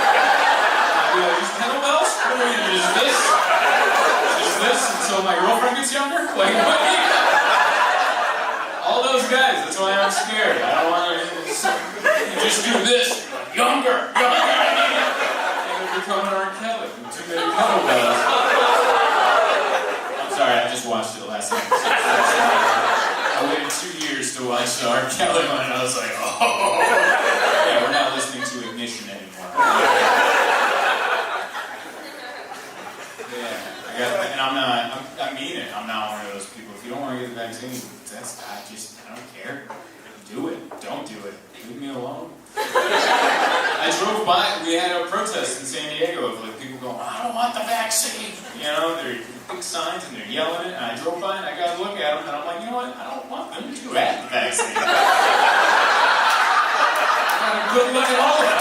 Speaker 6: Just kettlebells? What are we gonna do? Just this? Just this until my girlfriend gets younger? Like, what? All those guys, that's why I'm scared. I don't want to just do this. Younger! And we're becoming R. Kelly with too many kettlebells. I'm sorry, I just watched it last night. I waited 2 years to watch the R. Kelly one, and I was like, oh. Yeah, we're not listening to Ignition anymore. And I mean it. I'm not one of those people. If you don't want to get the vaccine, I don't care. Do it. Don't do it. Leave me alone. I drove by, we had a protest in San Diego of like people going, I don't want the vaccine. They're big signs and they're yelling it. And I drove by and I got to look at them and I'm like, you know what? I don't want them to have the vaccine. I got a good look at all of them.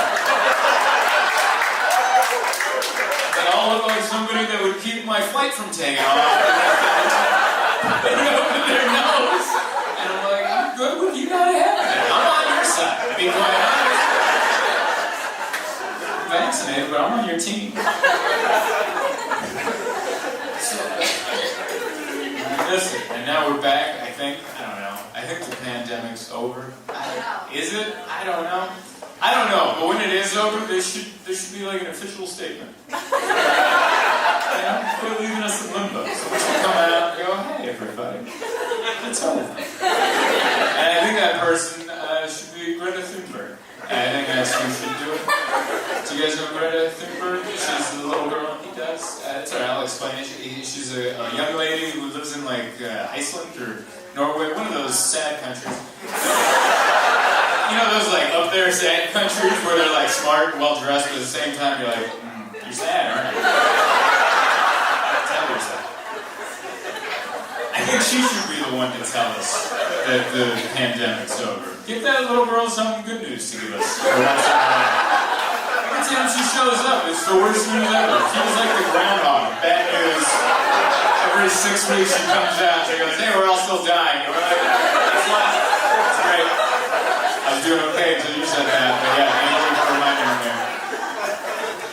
Speaker 6: They all look like somebody that would keep my flight from taking off. They open their nose. And I'm like, I'm good with you not having it. I'm on your side, to be quite honest. I'm vaccinated, but I'm on your team. Listen, and now we're back, I think. I don't know. I think the pandemic's over. Is it? I don't know. I don't know, but when it is over, there should be like an official statement.
Speaker 1: Quit leaving us in limbo. So we should come out and go, hey, everybody. It's over. And I think that person should be Greta Thunberg. And I think that's who should do it. Do you guys know Greta Thunberg? She's the little girl he does. It's alright, I'll explain it. She's a young lady who lives in like Iceland or Norway, one of those sad countries. You know those like up there sad countries where they're like smart and well dressed, but at the same time you're like, you're sad, aren't you? Tell yourself. I think she should be the one to tell us that the pandemic's over. Give that little girl some good news to give us. Every time she shows up, it's the worst news ever. She's like the groundhog. Bad news. Every 6 weeks she comes out, she goes, hey, we're all still dying. And we're like, that's great. I was doing okay until you said that, but yeah, thank you for reminding me there.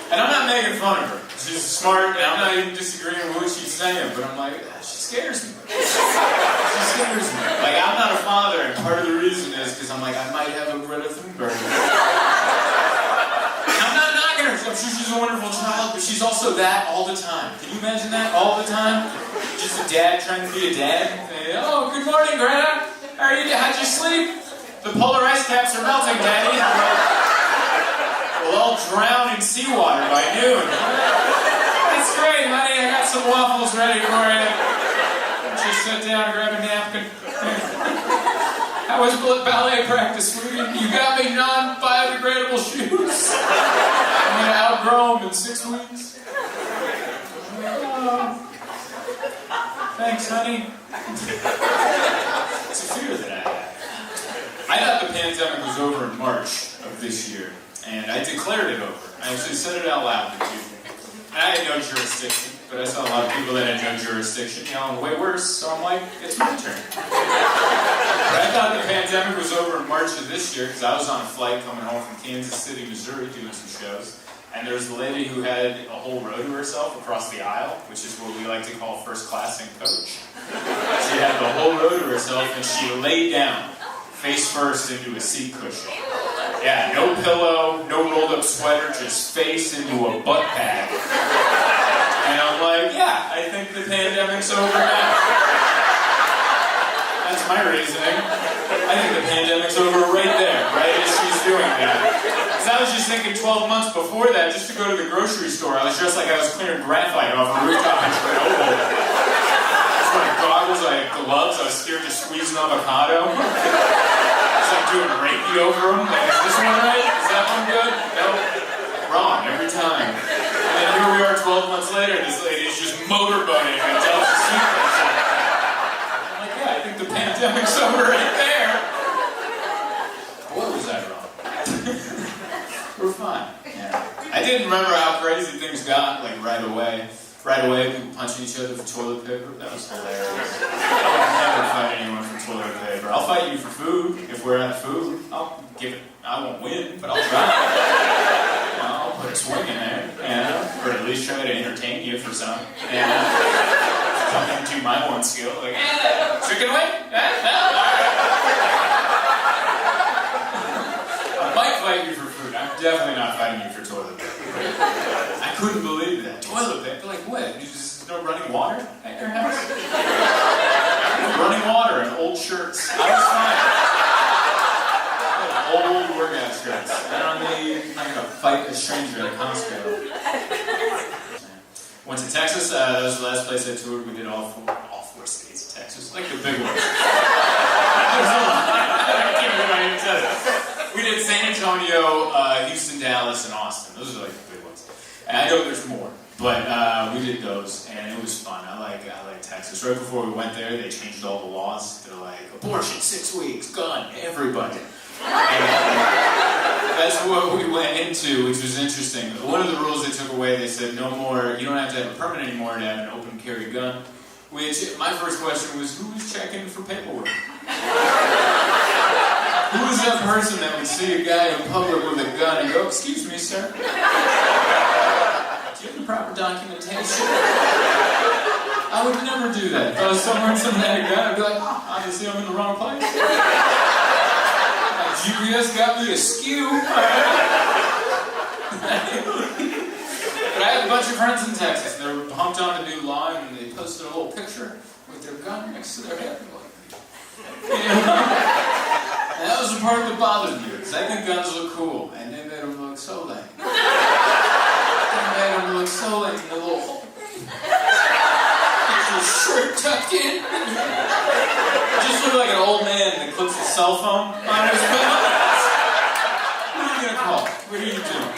Speaker 1: And I'm not making fun of her. She's smart, and I'm not even disagreeing with what she's saying, but I'm like, she scares me. She scares me. Like, I'm not a father, and part of the reason is because I'm like, I might have a Greta Thunberg. I'm not knocking her. I'm sure she's a wonderful child, but she's also that all the time. Can you imagine that all the time? Just a dad trying to be a dad. And, oh, good morning, Greta. How are you? How'd you sleep? The polar ice caps are melting, Daddy. We'll all drown in seawater by noon. That's great, honey. I got some waffles ready for you. Just sit down and grab a napkin. How was ballet practice, sweetie? You got me non-biodegradable shoes. I'm gonna outgrow them in 6 weeks. Oh. Thanks, honey. It's a fear that I have. I thought the pandemic was over in March of this year, and I declared it over. I actually said it out loud to people. And I had no jurisdiction, but I saw a lot of people that had no jurisdiction yelling way worse, so I'm like, it's my turn. But I thought the pandemic was over in March of this year, because I was on a flight coming home from Kansas City, Missouri, doing some shows, and there was a lady who had a whole row to herself across the aisle, which is what we like to call first class in coach. She had the whole row to herself, and she laid down, face first into a seat cushion. Yeah, no pillow, no rolled up sweater, just face into a butt pad. And I'm like, yeah, I think the pandemic's over now. That's my reasoning. I think the pandemic's over right there, right as she's doing that. Because I was just thinking 12 months before that, just to go to the grocery store, I was dressed like I was clearing graphite off a rooftop in Chernobyl. I was wearing goggles, I had gloves, I was scared to squeeze an avocado. Like doing Reiki over them. Like, is this one right? Is that one good? No. Wrong every time. And then here we are 12 months later, and this lady's just motorboating until she's sleepless. I'm like, yeah, I think the pandemic's over right there. Boy, was I wrong. We're fine. Yeah. I didn't remember how crazy things got, like, right away. Right away, people punching each other for toilet paper. That was hilarious. I would never fight anyone for toilet paper. I'll fight you for food. If we're out of food, I'll give it. I won't win, but I'll try. You know, I'll put a swing in there, or at least try to entertain you for some. Something to my one skill, like, chicken wing? I might fight you for food. I'm definitely not fighting you for toilet paper. I couldn't believe that. Toilet paper? Like what? You just no running water at your house? Running water and old shirts. I was fine. Old workout shirts. I'm gonna fight a stranger at a Costco. Went to Texas. That was the last place I toured. We did all four states of Texas. Like the big ones. There's a lot. I can't believe I even said it. We did San Antonio, Houston, Dallas, and Austin. Those are like the big ones. And I know there's more, but we did those, and it was fun. I like Texas. Right before we went there, they changed all the laws. They're like, abortion, 6 weeks, gun, everybody. And that's what we went into, which was interesting. One of the rules they took away, they said no more, you don't have to have a permit anymore to have an open carry gun. Which, my first question was, who was checking for paperwork? Who is that person that would see a guy in public with a gun and go, excuse me, sir? Do you have the proper documentation? I would never do that. If I was somewhere and someone had a gun, I'd be like, oh, obviously I'm in the wrong place. My GPS got me askew. But I have a bunch of friends in Texas. They're hung on to do live, and they posted a little picture with their gun next to their head. And that was the part that bothered me, because I think guns look cool, and they made them look so lame. They made them look so lame, the little shirt tucked in. Just looked like an old man that clips his cell phone on his belt. What are you gonna call? What are you doing?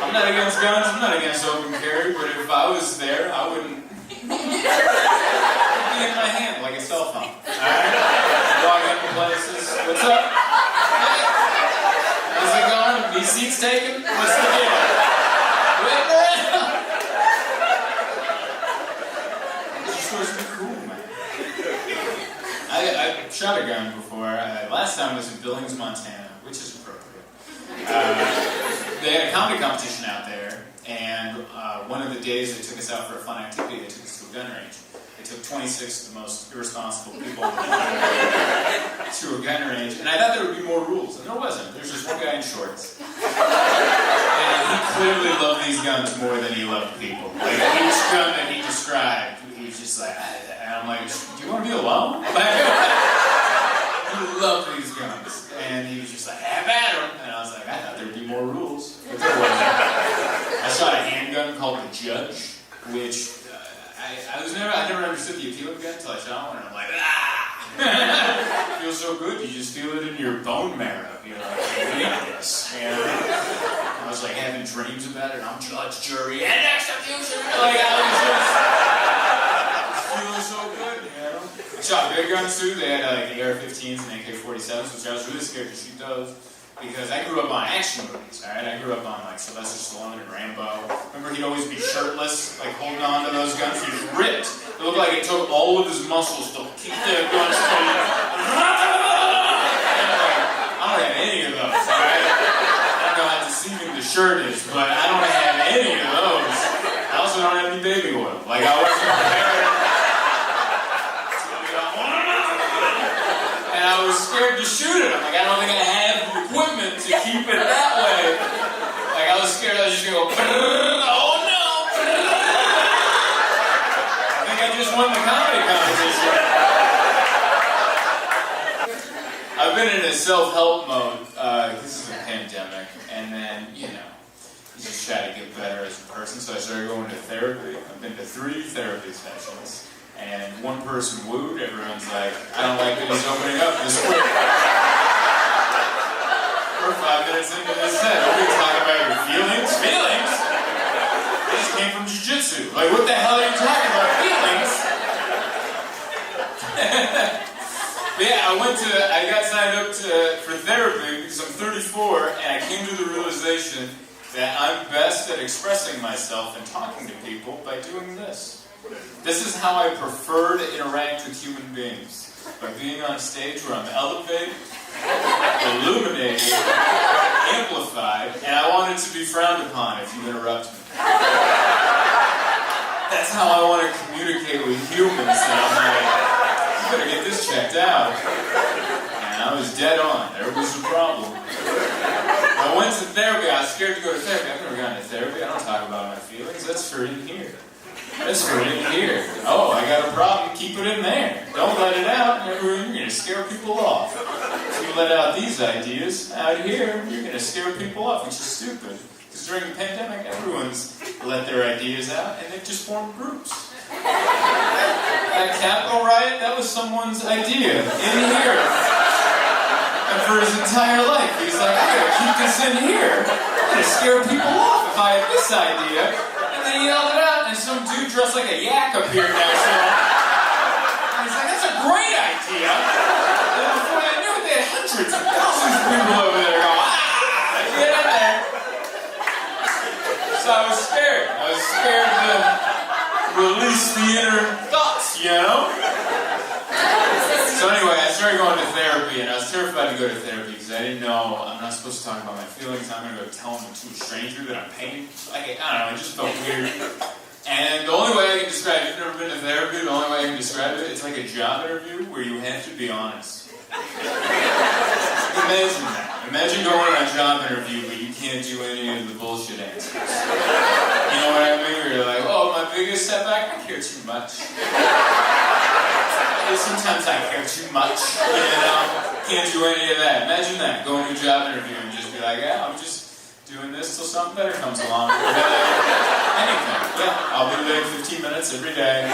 Speaker 1: I'm not against guns, I'm not against open carry, but if I was there, I wouldn't it'd be in my hand like a cell phone. Alright? Walk into places. What's up? Hey. How's it going? These seats taken? What's the deal? Wait around. Supposed to be cool, man. I shot a gun before. Last time was in Billings, Montana, which is appropriate. They had a comedy competition out there, and one of the days they took us out for a fun activity, they took us to a gun range. They took 26 of the most irresponsible people in the world to a gun range, and I thought there would be more rules, and there wasn't. There's just one guy in shorts. And he clearly loved these guns more than he loved people. Like, each gun that he described, he was just like, and I'm like, do you want to be alone? Like, he loved these guns. And he was just like, have at them. And I was like, I thought there'd be more rules. But there wasn't. I shot a handgun called the Judge, which I never understood the appeal of the gun until I shot one, and I'm like, ah! It feels so good, you just feel it in your bone marrow. You're like, I need this. And I was like having dreams about it, and I'm judge, jury, and execution. Like, I was just feeling so good, you know? I shot big guns too. They had like AR-15s and AK-47s, which I was really scared to shoot those. Because I grew up on action movies, alright? I grew up on like Sylvester Stallone and Rambo. Remember, he'd always be shirtless, like holding on to those guns. He was ripped. It looked like it took all of his muscles to keep the guns straight. I don't have any of those, alright? I don't know how deceiving the shirt is, but I don't have any of those. I also don't have any baby oil. Like, I wasn't prepared. And I was scared to shoot it. I'm like, I don't think I have the equipment to keep it that way. Like, I was scared I was just gonna go, oh no! I think I just won the comedy competition. I've been in a self-help mode. This is a pandemic, and then, you know, you just try to get better as a person, so I started going to therapy. I've been to 3 therapy sessions. And one person wooed, everyone's like, I don't like that he's opening up this quick. We're 5 minutes into this set. Nobody's talking about your feelings. Feelings? They just came from jiu-jitsu. Like, what the hell are you talking about? Feelings? But yeah, I got signed up for therapy because I'm 34, and I came to the realization that I'm best at expressing myself and talking to people by doing this. This is how I prefer to interact with human beings. By being on stage where I'm elevated, illuminated, amplified, and I want it to be frowned upon if you interrupt me. That's how I want to communicate with humans. And I'm like, you better get this checked out. And I was dead on. There was a problem. I went to therapy. I was scared to go to therapy. I've never gone to therapy. I don't talk about my feelings. That's for in here. That's for in here. Oh, I got a problem. Keep it in there. Don't let it out. You're going to scare people off. If you let out these ideas out here, you're going to scare people off, which is stupid. Because during the pandemic, everyone's let their ideas out, and they've just formed groups. That Capitol riot, that was someone's idea in here. And for his entire life, he's like, I gotta keep this in here. I'm gonna scare people off if I have this idea. And then he yelled it out, and some dude dressed like a yak appeared next to him. And he's like, that's a great idea. And before I knew it, they had hundreds of thousands of people over there going, get in there. So I was scared. I was scared to release the inner thoughts, you know? So anyway, I started going to therapy, and I was terrified to go to therapy because I didn't know I'm not supposed to talk about my feelings. I'm going to go tell them to a stranger that I'm paying. Like, I don't know, it just felt weird. And the only way I can describe it, you've never been to therapy, the only way I can describe it, it's like a job interview where you have to be honest. Imagine that. Imagine going on a job interview, but you can't do any of the bullshit answers. You know what I mean? Where you're like, oh, my biggest setback, I care too much. Sometimes I care too much. You know? Can't do any of that. Imagine that, going to a job interview and just be like, yeah, I'm just doing this till something better comes along. Anything. Yeah, I'll be late 15 minutes every day.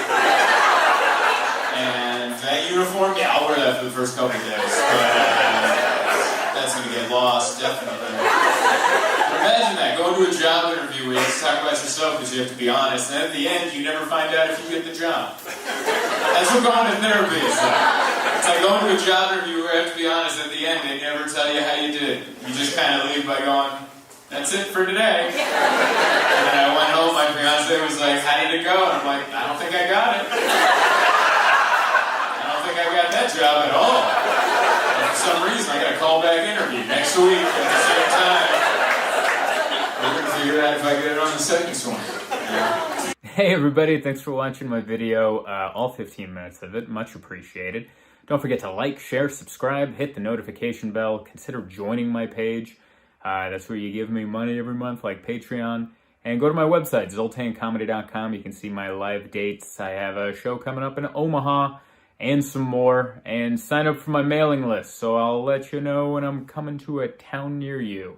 Speaker 1: And that uniform, yeah, I'll wear that for the first couple of days. But that's going to get lost, definitely. But imagine that, going to a job interview where you have to talk about yourself because you have to be honest, and at the end, you never find out if you get the job. That's what going to therapy is like. It's like going to a job interview where you have to be honest, at the end, they never tell you how you did. You just kind of leave by going, that's it for today. And then I went home, my fiance was like, how did it go? And I'm like, I don't think I got it. I don't think I got that job at all. And for some reason, I got a callback interview next week at the same time. We're going to figure out if I get it on the second one. Yeah.
Speaker 6: Hey everybody, thanks for watching my video, all 15 minutes of it, much appreciated. Don't forget to like, share, subscribe, hit the notification bell, consider joining my page. That's where you give me money every month, like Patreon. And go to my website, zoltancomedy.com. You can see my live dates. I have a show coming up in Omaha and some more. And sign up for my mailing list, so I'll let you know when I'm coming to a town near you.